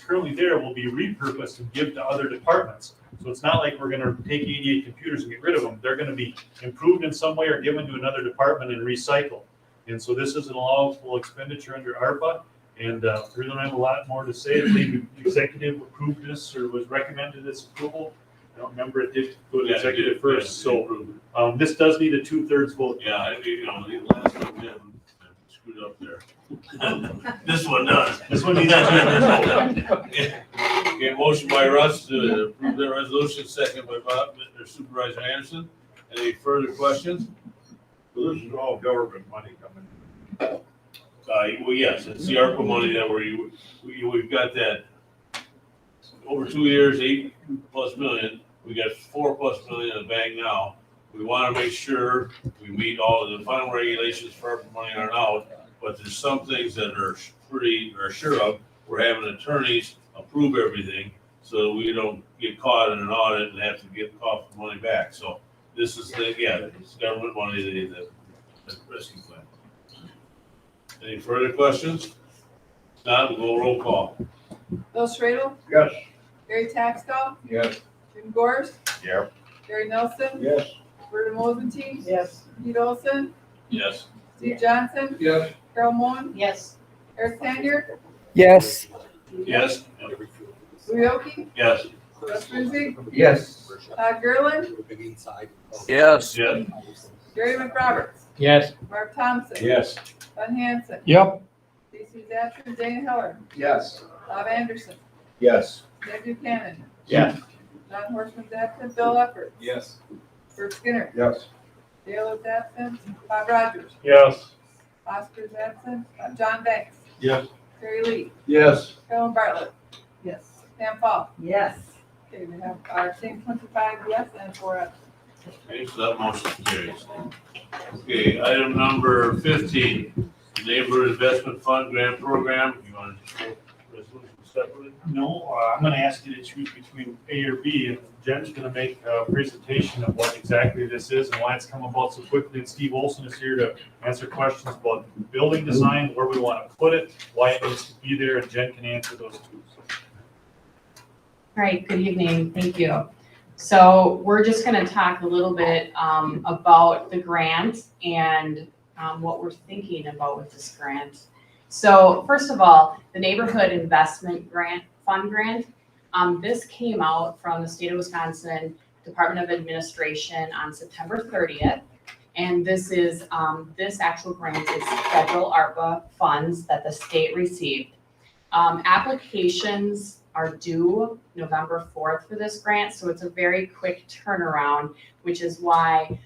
currently there will be repurposed and give to other departments. So it's not like we're gonna take 88 computers and get rid of them. They're gonna be improved in some way or given to another department and recycled. And so this is an allowable expenditure under ARPA, and we don't have a lot more to say. I believe the executive approved this or was recommended this approval don't remember, it did go to Yeah, executive yeah, first, yeah, so, approved. this does need a 2/3 vote. Yeah, the last one did, screwed up there. This one does. This one needs a 2/3 vote. Okay, motion by Russ to approve the resolution, second by Bob, Mr. Supervisor Anderson. Any further questions? So this is all government money coming Well, yes, it's the ARPA money that we've got that over 2 years, 8+ million. We got 4+ million in the bank now. We want to make sure we meet all of the final regulations for ARPA money are out, but there's some things that are sure of. We're having attorneys approve everything so we don't get caught in an audit and have to get caught for money back. So this is it's government money, the rescue plan. Any further questions? Not, we'll go roll call. Bill Schradel, Yes. Gary Taxtel, Yes. Jim Gorst, Yep. Gary Nelson, Yes. Berta Mosenty, Yes. Pete Olson, Yes. Steve Johnson, Yes. Carol Moon, Yes. Eric Tanner, Yes. Yes. Louis Oki, Yes. Russ Lindsay, Yes. Todd Gerlin, Yes. Yes. Gary McRoberts, Yes. Mark Thompson, Yes. Bud Hanson, Yep. Casey Zapper, Dana Heller, Yes. Bob Anderson, Yes. Ned Buchanan, Yes. John Horstman's absent, Bill Effort, Yes. Bert Skinner, Yes. Dale is absent, Bob Rogers, Yes. Oscar's absent, John Banks, Yes. Terry Lee, Yes. Carolyn Bartlett, Yes. Sam Paul. Yes. Okay, we have our same 25 yes and 4 absent. Okay, so that motion carries. Okay, item number 15, Neighborhood Investment Fund Grant Program. You want to do resolution separately? No, I'm gonna ask you to choose between A or B, and Jen's gonna make a presentation of what exactly this is and why it's come about so quickly, and Steve Olson is here to answer questions about building design, where we wanna put it, why it needs to be there, and Jen can answer those too. All right, good evening, thank you. So we're just gonna talk a little bit about the grant and what we're thinking about with this grant. So first of all, the Neighborhood Investment Fund grant, this came out from the state of Wisconsin Department of Administration on September 30th. And this is, this actual grant is federal ARPA funds that the state received. Applications are due November 4th for this grant, so it's a very quick turnaround, which is why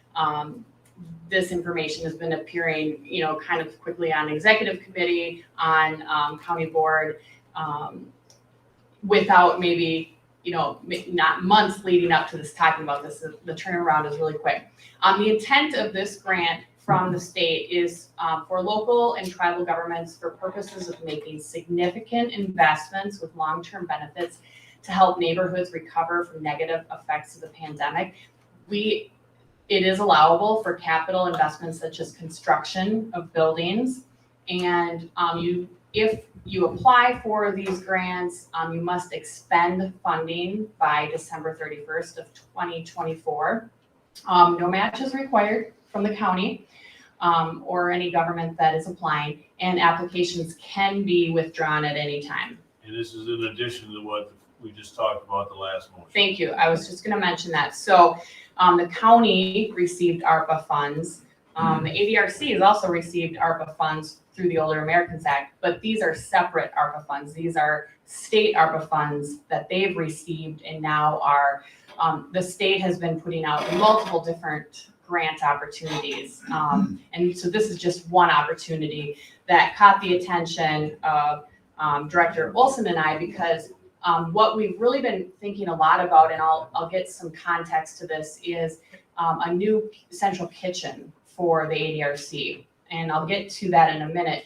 this information has been appearing, kind of quickly on executive committee, on county board, without maybe, not months leading up to this talking about this. The turnaround is really quick. The intent of this grant from the state is for local and tribal governments for purposes of making significant investments with long-term benefits to help neighborhoods recover from negative effects of the pandemic. It is allowable for capital investments such as construction of buildings. And if you apply for these grants, you must expend funding by December 31st of 2024. No match is required from the county or any government that is applying, and applications can be withdrawn at any time. And this is in addition to what we just talked about the last motion. Thank you. I was just going to mention that. So the county received ARPA funds. The ADRC has also received ARPA funds through the Older Americans Act, but these are separate ARPA funds. These are state ARPA funds that they've received and now are, the state has been putting out multiple different grant opportunities. And so this is just one opportunity that caught the attention of Director Olson and I, because what we've really been thinking a lot about, and I'll get some context to this, is a new central kitchen for the ADRC. And I'll get to that in a minute.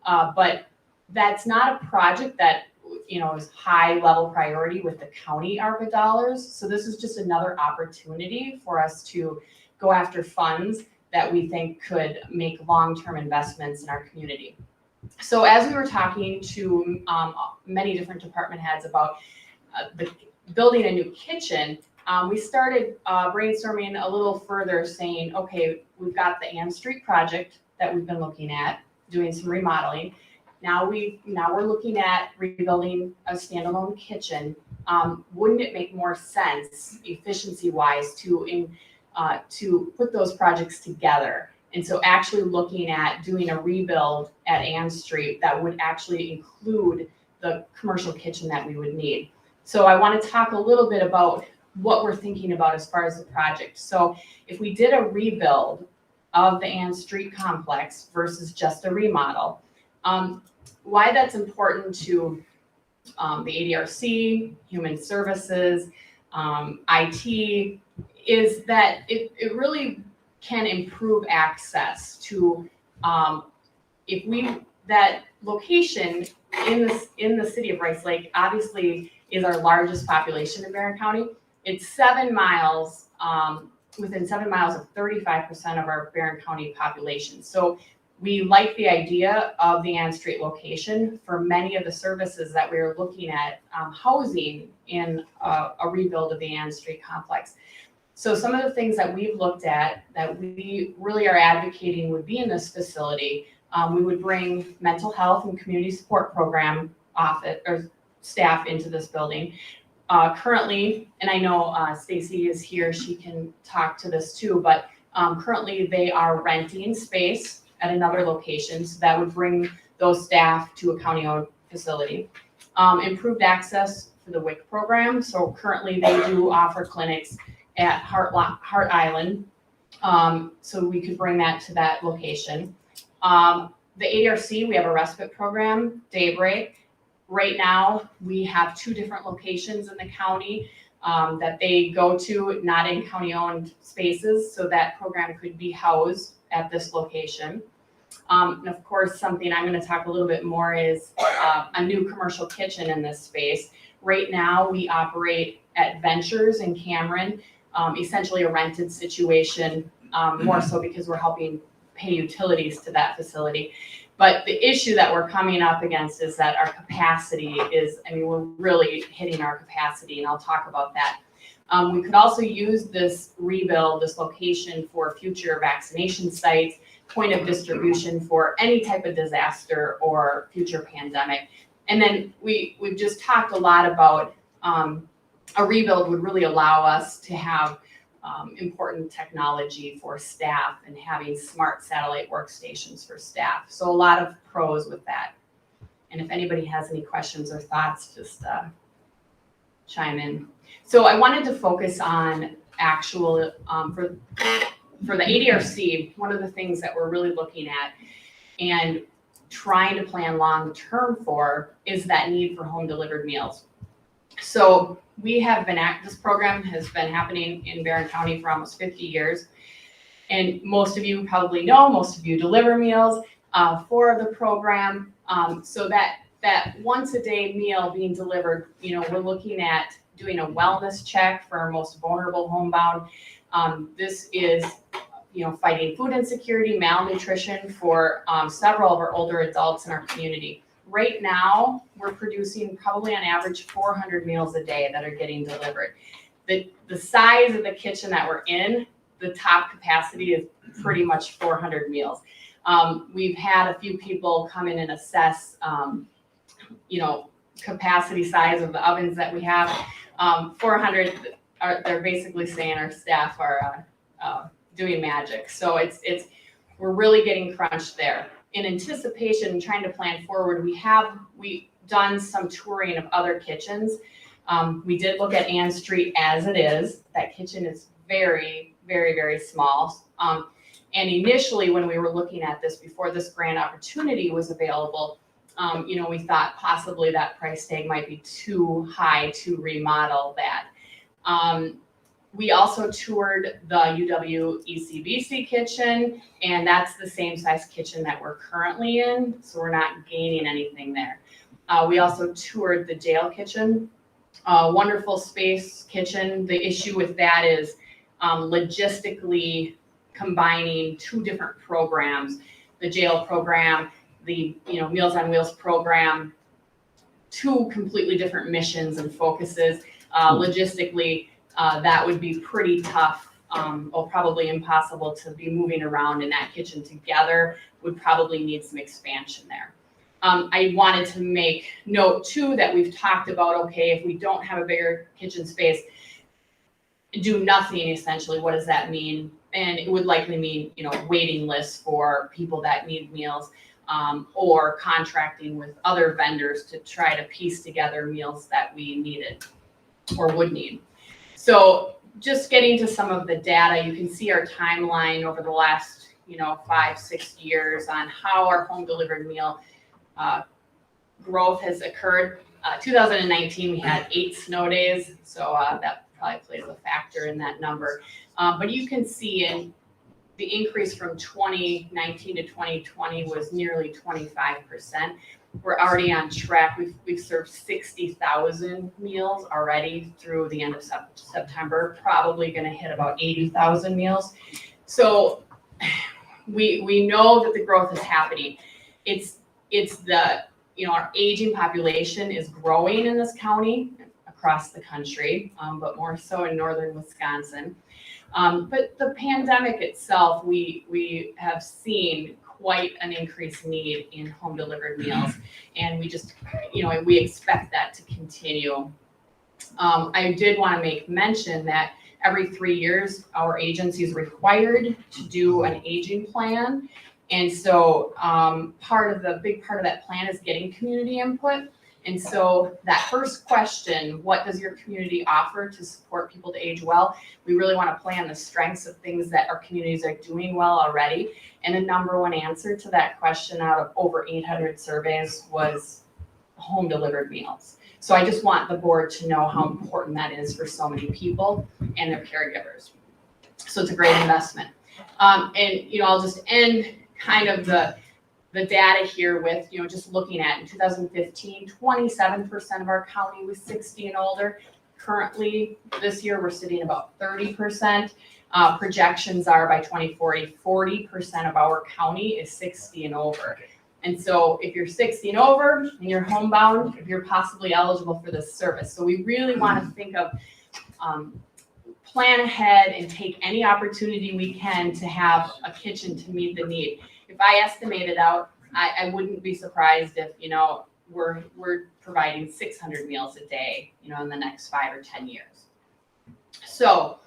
But that's not a project that is high level priority with the county ARPA dollars. So this is just another opportunity for us to go after funds that we think could make long-term investments in our community. So as we were talking to many different department heads about building a new kitchen, we started brainstorming a little further, saying, okay, we've got the Ann Street project that we've been looking at, doing some remodeling. Now we're looking at rebuilding a standalone kitchen wouldn't it make more sense efficiency-wise to put those projects together? And so actually looking at doing a rebuild at Ann Street that would actually include the commercial kitchen that we would need. So I want to talk a little bit about what we're thinking about as far as the project. So if we did a rebuild of the Ann Street complex versus just a remodel, why that's important to the ADRC, Human Services, IT, is that it really can improve access to, that location in the city of Rice Lake obviously is our largest population in Barron County. It's 7 miles, within 7 miles of 35% of our Barron County population. So we like the idea of the Ann Street location for many of the services that we are looking at housing in a rebuild of the Ann Street complex. So some of the things that we've looked at that we really are advocating would be in this facility. We would bring mental health and community support program office or staff into this building. Currently, and I know Stacy is here, she can talk to this too, but currently they are renting space at another location, so that would bring those staff to a county-owned facility. Improved access for the WIC program, so currently they do offer clinics at Hart Island, so we could bring that to that location. The ADRC, we have a respite program, Daybreak. Right now, we have 2 different locations in the county that they go to, not in county-owned spaces, so that program could be housed at this location. And of course, something I'm going to talk a little bit more is a new commercial kitchen in this space. Right now, we operate at Ventures in Cameron, essentially a rented situation, more so because we're helping pay utilities to that facility. But the issue that we're coming up against is that our capacity is, I mean, we're really hitting our capacity, and I'll talk about that. We could also use this rebuild, this location for future vaccination sites, point of distribution for any type of disaster or future pandemic. And then we've just talked a lot about a rebuild would really allow us to have important technology for staff and having smart satellite workstations for staff. So a lot of pros with that. And if anybody has any questions or thoughts, just chime in. So I wanted to focus on actual, for the ADRC, one of the things that we're really looking at and trying to plan long-term for is that need for home delivered meals. So we have been this program has been happening in Barron County for almost 50 years. And most of you probably know, most of you deliver meals for the program. So that once a day meal being delivered, you know, we're looking at doing a wellness check for our most vulnerable homebound. This is, you know, fighting food insecurity, malnutrition for several of our older adults in our community. Right now, we're producing probably on average 400 meals a day that are getting delivered. The size of the kitchen that we're in, the top capacity is pretty much 400 meals. We've had a few people come in and assess, you know, capacity size of the ovens that we have. 400, they're basically saying our staff are doing magic. So we're really getting crunched there. In anticipation, trying to plan forward, we've done some touring of other kitchens. We did look at Ann Street as it is. That kitchen is very, very, very small. And initially, when we were looking at this before this grant opportunity was available, you know, we thought possibly that price tag might be too high to remodel that. We also toured the UW ECBC kitchen, and that's the same size kitchen that we're currently in, so we're not gaining anything there. We also toured the jail kitchen, wonderful space kitchen. The issue with that is logistically combining 2 different programs, the jail program, the Meals on Wheels program, 2 completely different missions and focuses. Logistically, that would be pretty tough, or probably impossible to be moving around in that kitchen together. Would probably need some expansion there. I wanted to make note too that we've talked about, okay, if we don't have a bigger kitchen space, do nothing essentially, what does that mean? And it would likely mean, waiting lists for people that need meals, or contracting with other vendors to try to piece together meals that we needed or would need. So just getting to some of the data, you can see our timeline over the last, 5-6 years on how our home delivered meal growth has occurred. 2019, we had 8 snow days, so that probably plays a factor in that number. But you can see in the increase from 2019 to 2020 was nearly 25%. We're already on track. We've served 60,000 meals already through the end of September, probably gonna hit about 80,000 meals. So we know that the growth is happening. It's the, our aging population is growing in this county, across the country, but more so in northern Wisconsin. But the pandemic itself, we have seen quite an increased need in home delivered meals, and we just, we expect that to continue. I did want to make mention that every 3 years, our agency is required to do an aging plan. And so big part of that plan is getting community input. And so that first question, what does your community offer to support people to age well? We really want to play on the strengths of things that our communities are doing well already. And the number one answer to that question out of over 800 surveys was home delivered meals. So I just want the board to know how important that is for so many people and their caregivers. So it's a great investment. And I'll just end kind of the data here with, just looking at in 2015, 27% of our county was 60 and older. Currently, this year, we're sitting about 30%. Projections are by 2040, 40% of our county is 60 and over. And so if you're 60 and over and you're homebound, you're possibly eligible for this service. So we really want to think of, plan ahead and take any opportunity we can to have a kitchen to meet the need. If I estimate it out, I wouldn't be surprised if, we're providing 600 meals a day, in the next 5 or 10 years. So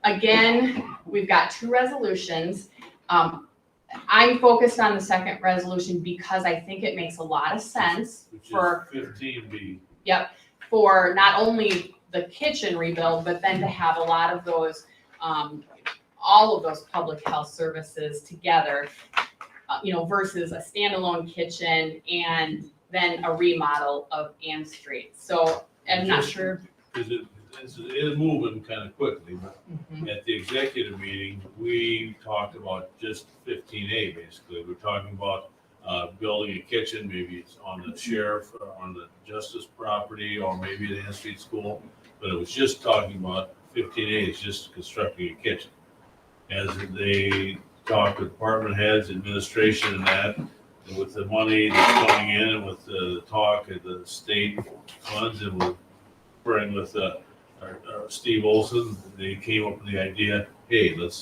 again, we've got 2 resolutions. I'm focused on the second resolution because I think it makes a lot of sense for 15B. Yep, for not only the kitchen rebuild, but then to have a lot of those, all of those public health services together, versus a standalone kitchen and then a remodel of Ann Street. So I'm not sure. Because it is moving kind of quickly, but at the executive meeting, we talked about just 15A basically. We're talking about building a kitchen, maybe it's on the sheriff, or on the justice property, or maybe at Ann Street School. But it was just talking about 15A, it's just constructing a kitchen. As they talk with department heads, administration and that, and with the money that's coming in and with the talk of the state funds, and we're working with our Steve Olson, they came up with the idea, hey, let's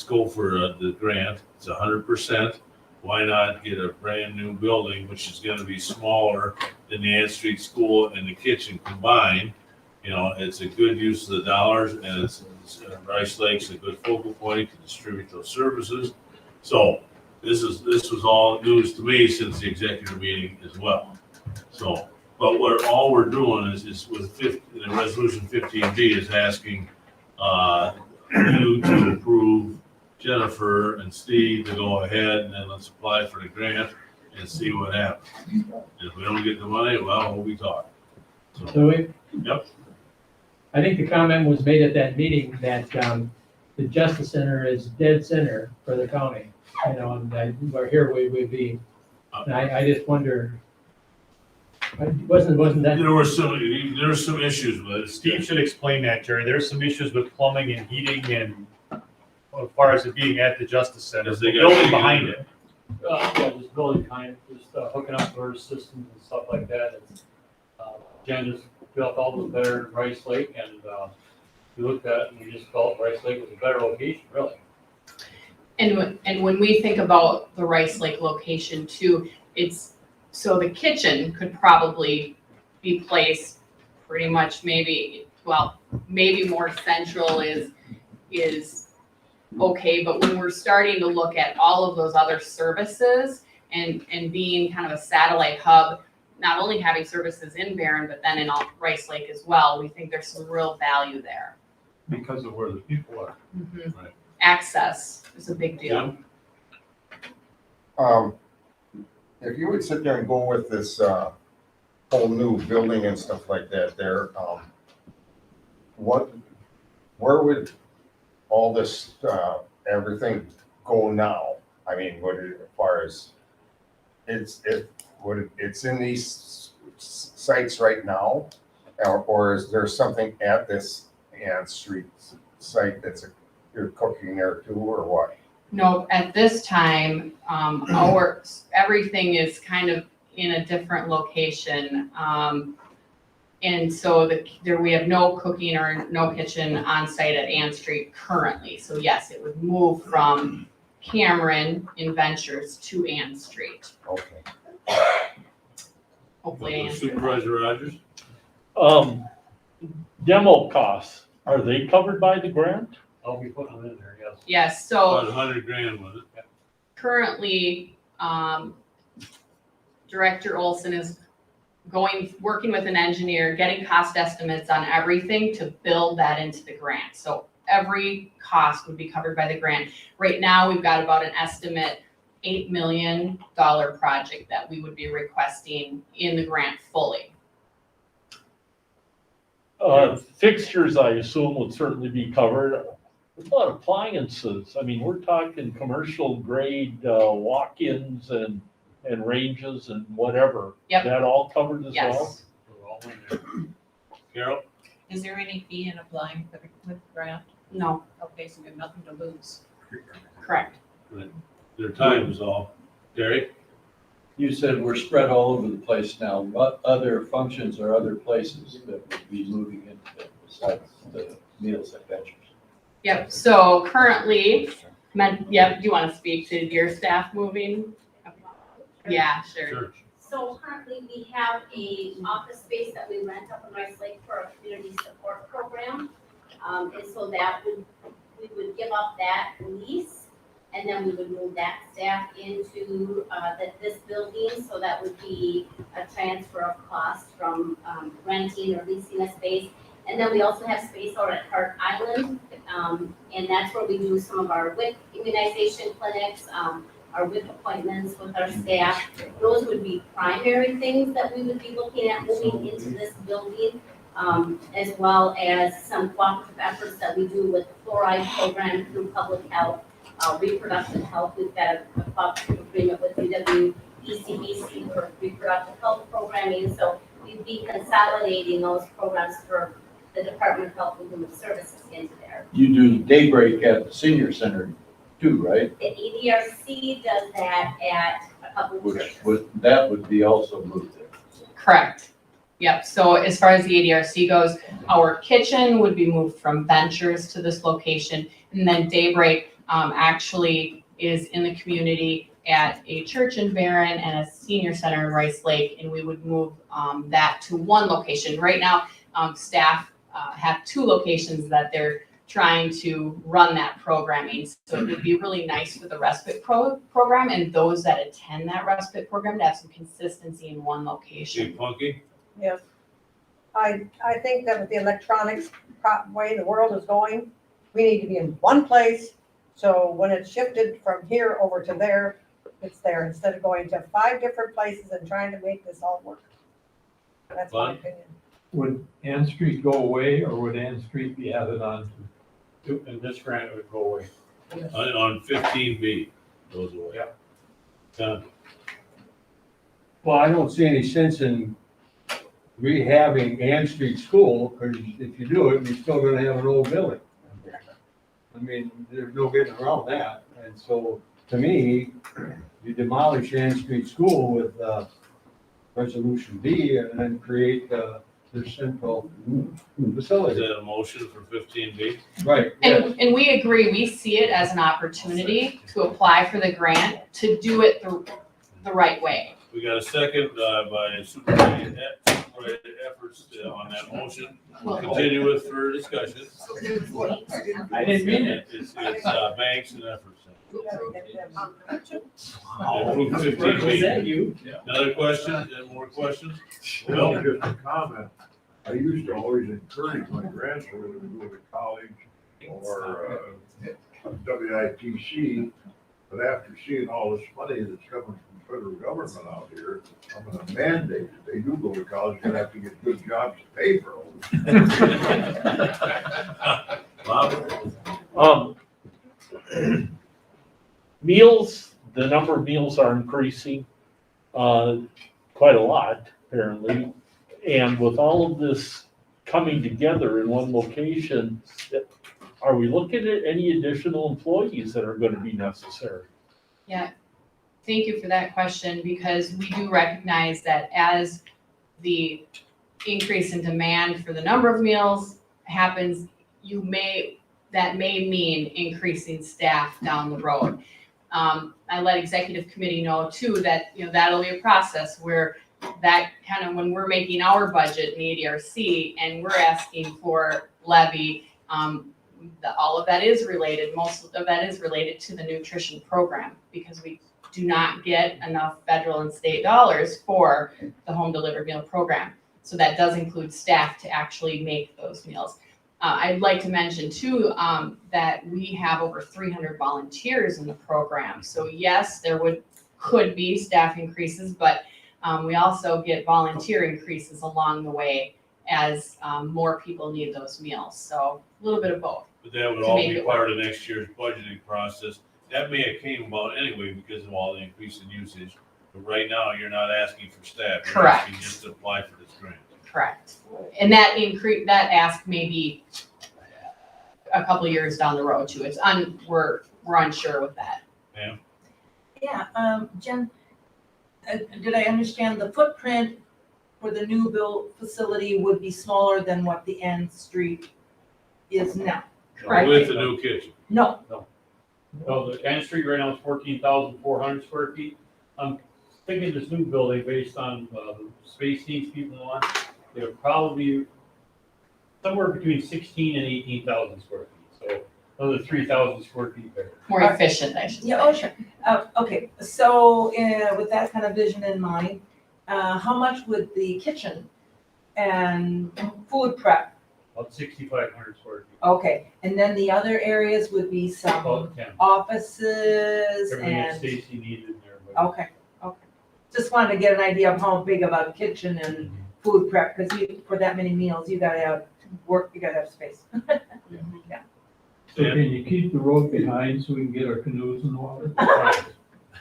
go for the grant. It's 100%. Why not get a brand new building, which is going to be smaller than the Ann Street School and the kitchen combined? It's a good use of the dollars, and it's Rice Lake's a good focal point to distribute those services. So this was all news to me since the executive meeting as well. So, but all we're doing is with the resolution 15B is asking you to approve Jennifer and Steve to go ahead, and then let's apply for the grant and see what happens. And if we don't get the money, well, we'll be talking. So Yep. I think the comment was made at that meeting that the Justice Center is dead center for the county. And here we would be, and I just wonder, wasn't that? There were some issues with it. Steve should explain that, Jerry. There's some issues with plumbing and heating and as far as it being at the Justice Center, the building behind it. Yeah, just building kind, just hooking up to our systems and stuff like that. Jen just felt all was better in Rice Lake, and we looked at it and we just felt Rice Lake was a better location, really. And when we think about the Rice Lake location too, it's So the kitchen could probably be placed pretty much maybe more central is okay, but when we're starting to look at all of those other services and being kind of a satellite hub, not only having services in Barron, but then in Rice Lake as well, we think there's some real value there. Because of where the people are. Right. Access is a big deal. If you would sit there and go with this, whole new building and stuff like that there, where would all this, everything go now? I mean, as far as, it's in these sites right now? Or is there something at this Ann Street site you're cooking there too, or what? No, at this time, everything is kind of in a different location. And so we have no cooking or no kitchen on site at Ann Street currently. So yes, it would move from Cameron in Ventures to Ann Street. Okay. Hopefully Ann Street. Supervisor Rogers? Demo costs, are they covered by the grant? I'll be putting them in there, yes. Yes, so About $100,000 was it? currently, Director Olson is working with an engineer, getting cost estimates on everything to build that into the grant. So every cost would be covered by the grant. Right now, we've got about an estimate $8 million project that we would be requesting in the grant fully. Fixtures, I assume, would certainly be covered. What about appliances? I mean, we're talking commercial grade, walk-ins and ranges and whatever. Yep. That all covered as well? Yes. We're all in there. Carol? Is there any fee in applying for the grant? No, Okay, so we have nothing to lose. correct. Their time is all. Derek? You said we're spread all over the place now. What other functions or other places that would be moving into it besides the Meals at Ventures? Yep, so currently, do you want to speak to your staff moving? Yeah, sure. So currently, we have a office space that we rent up in Rice Lake for a community support program. And so we would give up that lease, and then we would move that staff into this building. So that would be a transfer of cost from renting or leasing a space. And then we also have space out at Hart Island, and that's where we do some of our WIC immunization clinics, our WIC appointments with our staff. Those would be primary things that we would be looking at moving into this building, as well as some cooperative efforts that we do with the fluoride program through public health, reproductive health. We've got a cooperative agreement with UW-ECBC for reproductive health programming, so we'd be consolidating those programs for the Department of Health and Human Services into there. You do Daybreak at the senior center too, right? The ADRC does that at a couple of churches. That would be also moved there. Correct. Yep, so as far as the ADRC goes, our kitchen would be moved from Ventures to this location. And then Daybreak actually is in the community at a church in Barron and a senior center in Rice Lake, and we would move that to one location. Right now, staff have two locations that they're trying to run that programming. So it would be really nice for the respite program and those that attend that respite program to have some consistency in one location. Funky? Yes. I think that with the electronics way the world is going, we need to be in one place. So when it's shifted from here over to there, it's there instead of going to 5 different places and trying to make this all work. That's my opinion. Would Ann Street go away, or would Ann Street be added on to, and this grant would go away? On 15B, goes away. Yeah. Well, I don't see any sense in rehabbing Ann Street School, because if you do it, you're still gonna have an old building. I mean, there's no getting around that, and so, to me, you demolish Ann Street School with, Resolution B, and then create, the central Is facility. that a motion for 15B? Right, yes. And we agree, we see it as an opportunity to apply for the grant, to do it the right way. We got a second by Supervisor Efforts on that motion. We'll continue with further discussion. I didn't mean it. It's Banks and Efforts. Approve 15B. Was that you? Another question? Any more questions? Well, just a comment. I used to always encourage my grandchildren to go to college or WITC, but after seeing all this money that's coming from federal government out here, I'm gonna mandate that they do go to college, they're gonna have to get good jobs to pay for all this. Meals, the number of meals are increasing, quite a lot, apparently. And with all of this coming together in one location, are we looking at any additional employees that are gonna be necessary? Yeah, thank you for that question, because we do recognize that as the increase in demand for the number of meals happens, that may mean increasing staff down the road. I let executive committee know too that, that'll be a process where that kind of, when we're making our budget in the ADRC and we're asking for levy, all of that is related, most of that is related to the nutrition program, because we do not get enough federal and state dollars for the home delivered meal program. So that does include staff to actually make those meals. I'd like to mention too, that we have over 300 volunteers in the program. So yes, there could be staff increases, but we also get volunteer increases along the way as more people need those meals. So a little bit of both. But that would all be part of next year's budgeting process. That may have came about anyway because of all the increase in usage. But right now, you're not asking for staff. You're Correct. asking just to apply for this grant. Correct. And that that ask may be a couple years down the road too. We're unsure with that. Yeah. Yeah, Jen, did I understand the footprint for the new build facility would be smaller than what the N Street is now? Right? With the new kitchen. No, No, the N Street right now is 14,400 square feet. I'm thinking this new building, based on the space needs people want, it'll probably be somewhere between 16 and 18,000 square feet. So another 3,000 square feet bigger. More efficient, I should say. yeah, oh, sure. Okay, so with that kind of vision in mind, how much would the kitchen and food prep? About 6,500 square feet. Okay, and then the other areas would be some About 10. offices Everything that and, Stacy needed in there. but- okay. Just wanted to get an idea of how big of a kitchen and food prep, because for that many meals, you gotta have work, you gotta have space. Yeah. So can you keep the road behind so we can get our canoes in the water?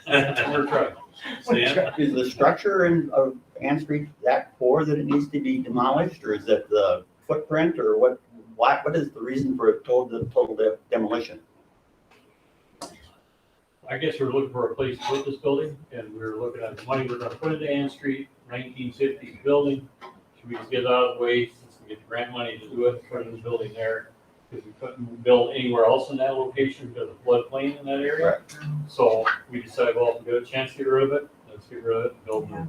We're trying. Stan? Is the structure of Ann Street that poor that it needs to be demolished, or is it the footprint, or what is the reason for total demolition? I guess we're looking for a place to put this building, and we're looking at the money we're gonna put into Ann Street, 1950s building. Should we just get it out of the way, since we get the grant money to do it, put in the building there? Because we couldn't build anywhere else in that location because of floodplain in that area. So we decided, well, if we get a chance to get rid of it, let's get rid of it and build new.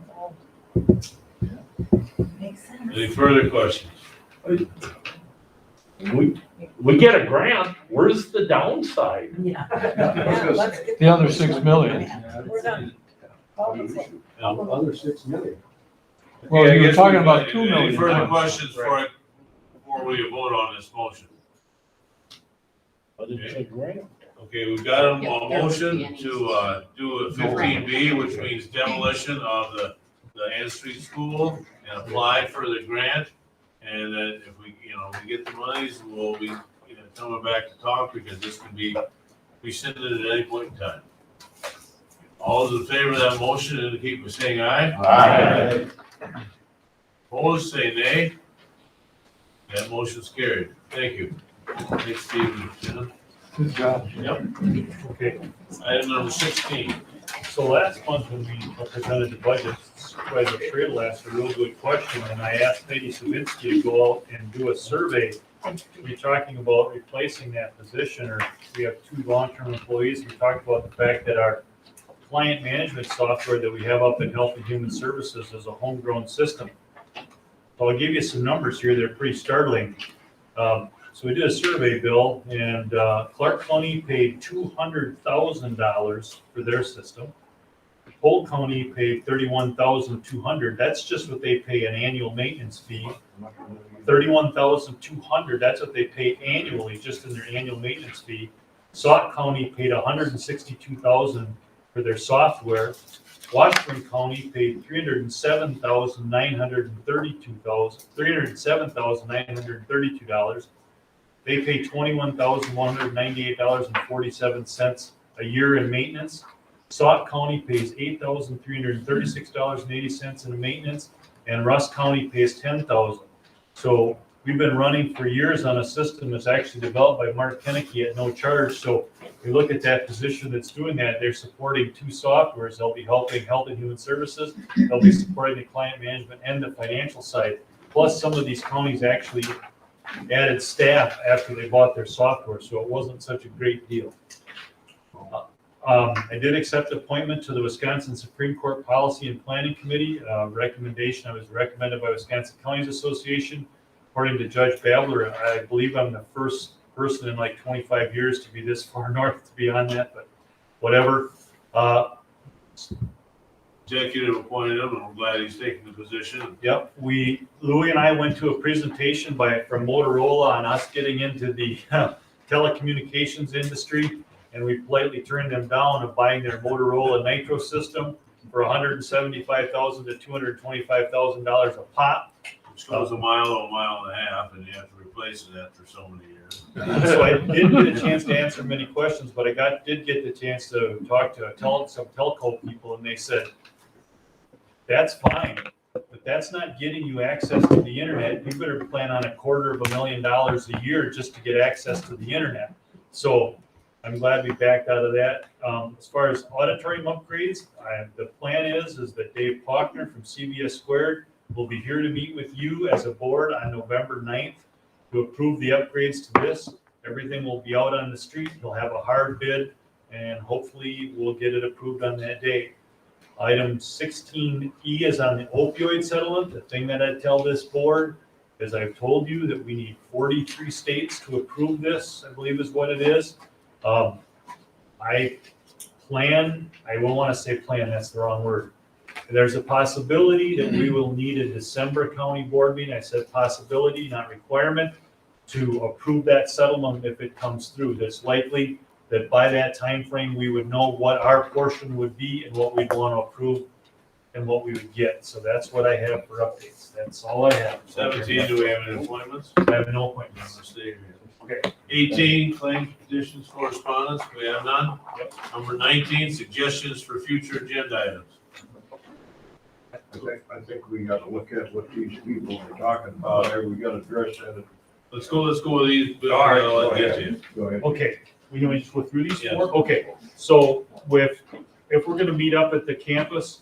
Makes sense. Any further questions? We get a grant, where's the downside? Yeah. The other 6 million. We're done. Other 6 million. Well, Okay, I you were guess talking we've about got 2 any million. further questions before we vote on this motion? Other than a grant. Okay, we've got a Yeah, motion there to do a 15B, which means demolition of the Ann Street School and apply for the grant. And then if we get the monies, we'll be, coming back to talk, because this can be rescinded at any point in time. All those in favor of that motion indicate by saying aye. Aye. Opposed, say nay. That motion's carried. Thank you. Thanks, Steve. Jen. Good job. Yep. Okay. Item number 16. So last month when we presented the budget, Supervisor Trail asked a real good question, and I asked Peggy Savinsky to go out and do a survey. We're talking about replacing that position, or we have 2 long-term employees. We talked about the fact that our client management software that we have up in Health and Human Services is a homegrown system. So I'll give you some numbers here. They're pretty startling. So we did a survey, Bill, and Clark County paid $200,000 for their system. Polk County paid $31,200. That's just what they pay an annual maintenance fee. $31,200. That's what they pay annually, just in their annual maintenance fee. Sauk County paid $162,000 for their software. Washburn County paid $307,932. They pay $21,198.47 a year in maintenance. Sauk County pays $8,336.80 in maintenance, and Russ County pays $10,000. So we've been running for years on a system that's actually developed by Mark Kennecke at no charge. So we look at that position that's doing that. They're supporting two softwares. They'll be helping Health and Human Services. They'll be supporting the client management and the financial side. Plus, some of these counties actually added staff after they bought their software, so it wasn't such a great deal. I did accept appointment to the Wisconsin Supreme Court Policy and Planning Committee. Recommendation, I was recommended by Wisconsin Counties Association. According to Judge Babler, I believe I'm the first person in like 25 years to be this far north to be on that, but whatever. Executive appointed him, and I'm glad he's taking the position. Yep, Louis and I went to a presentation from Motorola on us getting into the telecommunications industry, and we politely turned them down of buying their Motorola Nitro system for $175,000 to $225,000 a pop. Which goes a mile to a mile and a half, and you have to replace it after so many years. So I didn't get a chance to answer many questions, but I did get the chance to talk to some telco people, and they said, that's fine, but that's not getting you access to the internet. You better plan on $250,000 a year just to get access to the internet. So I'm glad we backed out of that. As far as auditorium upgrades, the plan is that Dave Faulkner from CBS Squared will be here to meet with you as a board on November 9th to approve the upgrades to this. Everything will be out on the street. He'll have a hard bid, and hopefully we'll get it approved on that day. Item 16E is on the opioid settlement. The thing that I tell this board is I've told you that we need 43 states to approve this, I believe is what it is. I won't want to say plan, that's the wrong word. There's a possibility that we will need a December county board meeting. I said possibility, not requirement, to approve that settlement if it comes through. That's likely that by that time frame we would know what our portion would be and what we'd want to approve and what we would get. So that's what I have for updates. That's all I have. 17, do we have any appointments? I have no appointments. Okay. 18, claims, petitions, correspondence, we have none. Number 19, suggestions for future agenda items. I think we gotta look at what these people are talking about, here, we gotta address that. Let's go with these. Bill, All right, I'll go get ahead. to you. Go ahead. Okay, we know we just go through these Yes. four? Okay, so if we're gonna meet up at the campus,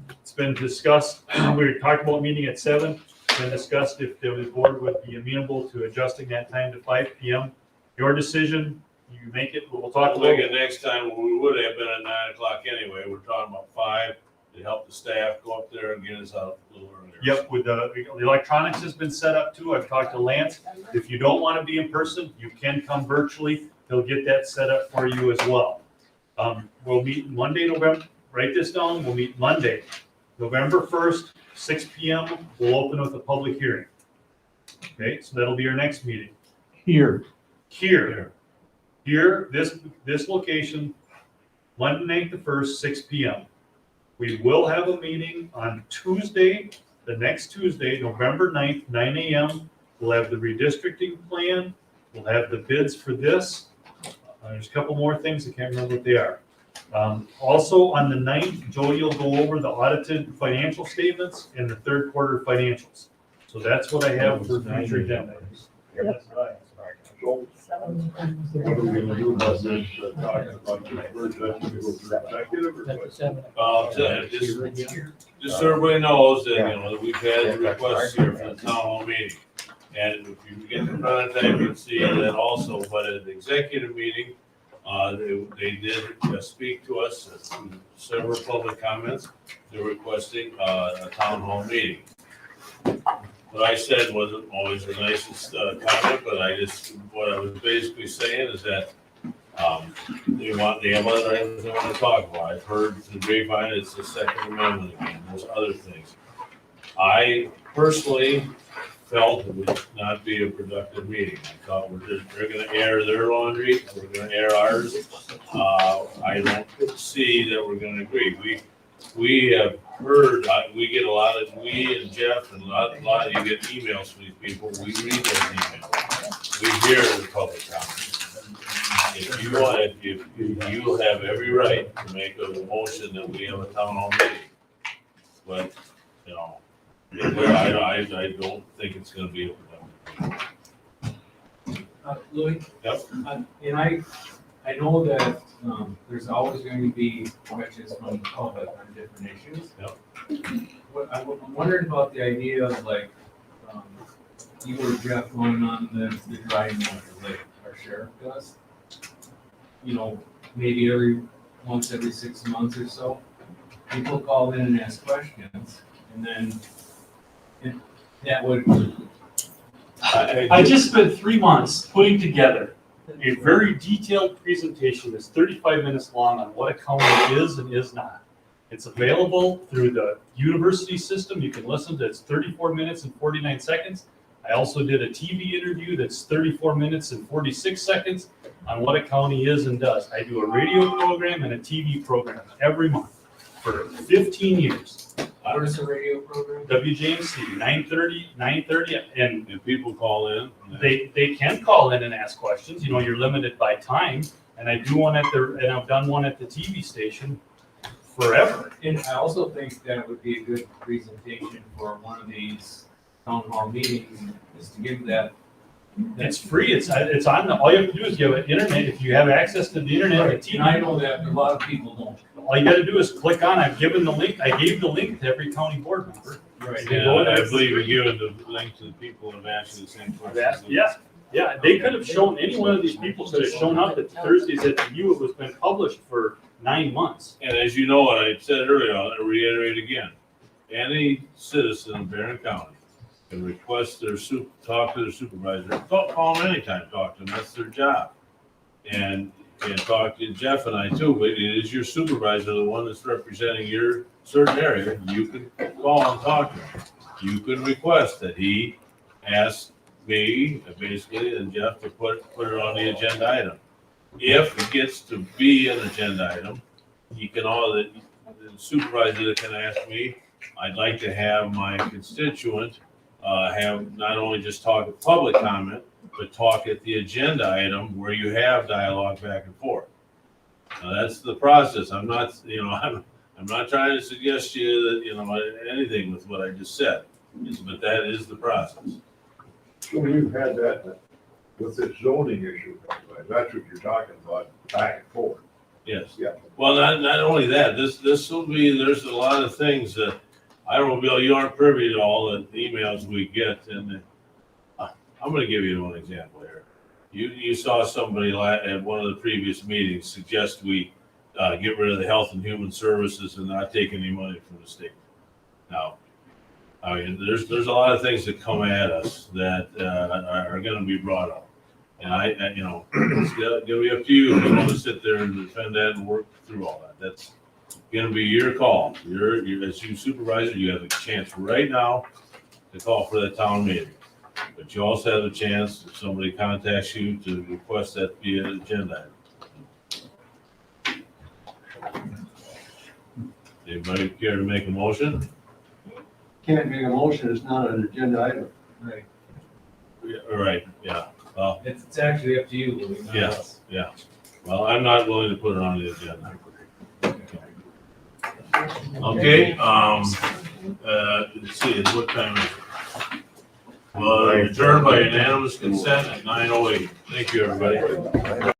it's been discussed, we were talking about meeting at 7, been discussed if the board would be amenable to adjusting that time to 5 PM. Your decision, you make it, we'll talk We'll about make it next time, we would have been at 9 o'clock anyway, we're talking about 5, to help the staff go up there and get us out a little earlier. Yep, with the electronics has been set up too. I've talked to Lance. If you don't want to be in person, you can come virtually. He'll get that set up for you as well. We'll meet Monday, November, write this down. We'll meet Monday, November 1st, 6 PM. We'll open with a public hearing. Okay, so that'll be our next meeting. Here, this location, Monday, the 1st, 6 PM. We will have a meeting on Tuesday, the next Tuesday, November 9th, 9 AM. We'll have the redistricting plan. We'll have the bids for this. There's a couple more things. I can't remember what they are. Also on the 9th, Jody will go over the audited financial statements and the third quarter financials. So that's what I have for future agenda items. So, what are we gonna do about this, talking about this, where's that, gonna go through executive or what? Just so everybody knows that, that we've had requests here for the town hall meeting. And if you get in front of that, you can see that also, but at the executive meeting, They did speak to us, several public comments. They're requesting a town hall meeting. What I said wasn't always the nicest comment, but what I was basically saying is that they have other items they want to talk about. I've heard through the grapevine, it's the Second Amendment again, there's other things. I personally felt it would not be a productive meeting. I thought they're gonna air their laundry, we're gonna air ours. I don't see that we're gonna agree. We have heard, we get a lot of, we and Jeff and a lot of you get emails from these people, we read those emails. We hear the public comments. If you want, if you have every right to make a motion that we have a town hall meeting. But, you know, I don't think it's gonna be a productive. Louis? Yep. And I know that, there's always going to be questions from the public on different issues. Yep. I'm wondering about the idea of like, you or Jeff going on the driving of the lake, our sheriff does. You know, maybe once every 6 months or so, people call in and ask questions, and then that would. I just spent 3 months putting together a very detailed presentation that's 35 minutes long on what a county is and is not. It's available through the university system. You can listen to it. It's 34 minutes and 49 seconds. I also did a TV interview that's 34 minutes and 46 seconds on what a county is and does. I do a radio program and a TV program every month for 15 years. What is the radio program? WJMC, 9:30, and people call in. They can call in and ask questions. You know, you're limited by time, and I've done one at the TV station forever. And I also think that would be a good presentation for one of these town hall meetings, is to give that. It's free. It's on all you have to do is give it internet. If you have access to the internet, Right. And I know that a lot of people don't. all you got to do is click on. I've given the link. I gave the link to every county board member. Right. They go And there. I believe you given the link to the people who have asked you the same questions. Yeah, they could have shown, any one of these people could have shown up at Thursdays at the U. It was been published for 9 months. And as you know, what I said earlier, I'll reiterate again. Any citizen in Barron County can request talk to their supervisor. Call them anytime, talk to them, that's their job. And talk to Jeff and I too, but it is your supervisor, the one that's representing your certain area. You can call and talk to him. You can request that he ask me, basically, and Jeff to put it on the agenda item. If it gets to be an agenda item, the supervisor can ask me, I'd like to have my constituent have not only just talk at public comment, but talk at the agenda item where you have dialogue back and forth. Now, that's the process. I'm not trying to suggest to you that, anything with what I just said, but that is the process. So you've had that with this zoning issue, that's what you're talking about, back and forth. Yes. Yeah. Well, not only that, this will be, there's a lot of things that, I don't know, Bill, you aren't privy to all the emails we get, and I'm gonna give you one example here. You saw somebody at one of the previous meetings suggest we get rid of the Health and Human Services and not take any money from the state. Now, I mean, there's a lot of things that come at us that are gonna be brought up. And it's gonna be up to you if you wanna sit there and defend that and work through all that. That's gonna be your call. As you supervisor, you have a chance right now to call for that town meeting. But you also have a chance, if somebody contacts you, to request that be an agenda item. Anybody care to make a motion? Can't make a motion, it's not an agenda item. Right. Right, yeah. Well, It's actually up to you, Louis, not yeah, us. yeah. Well, I'm not willing to put it on the agenda. Okay, let's see, what time is it? Well, adjourned by unanimous consent at 9:08. Thank you, everybody.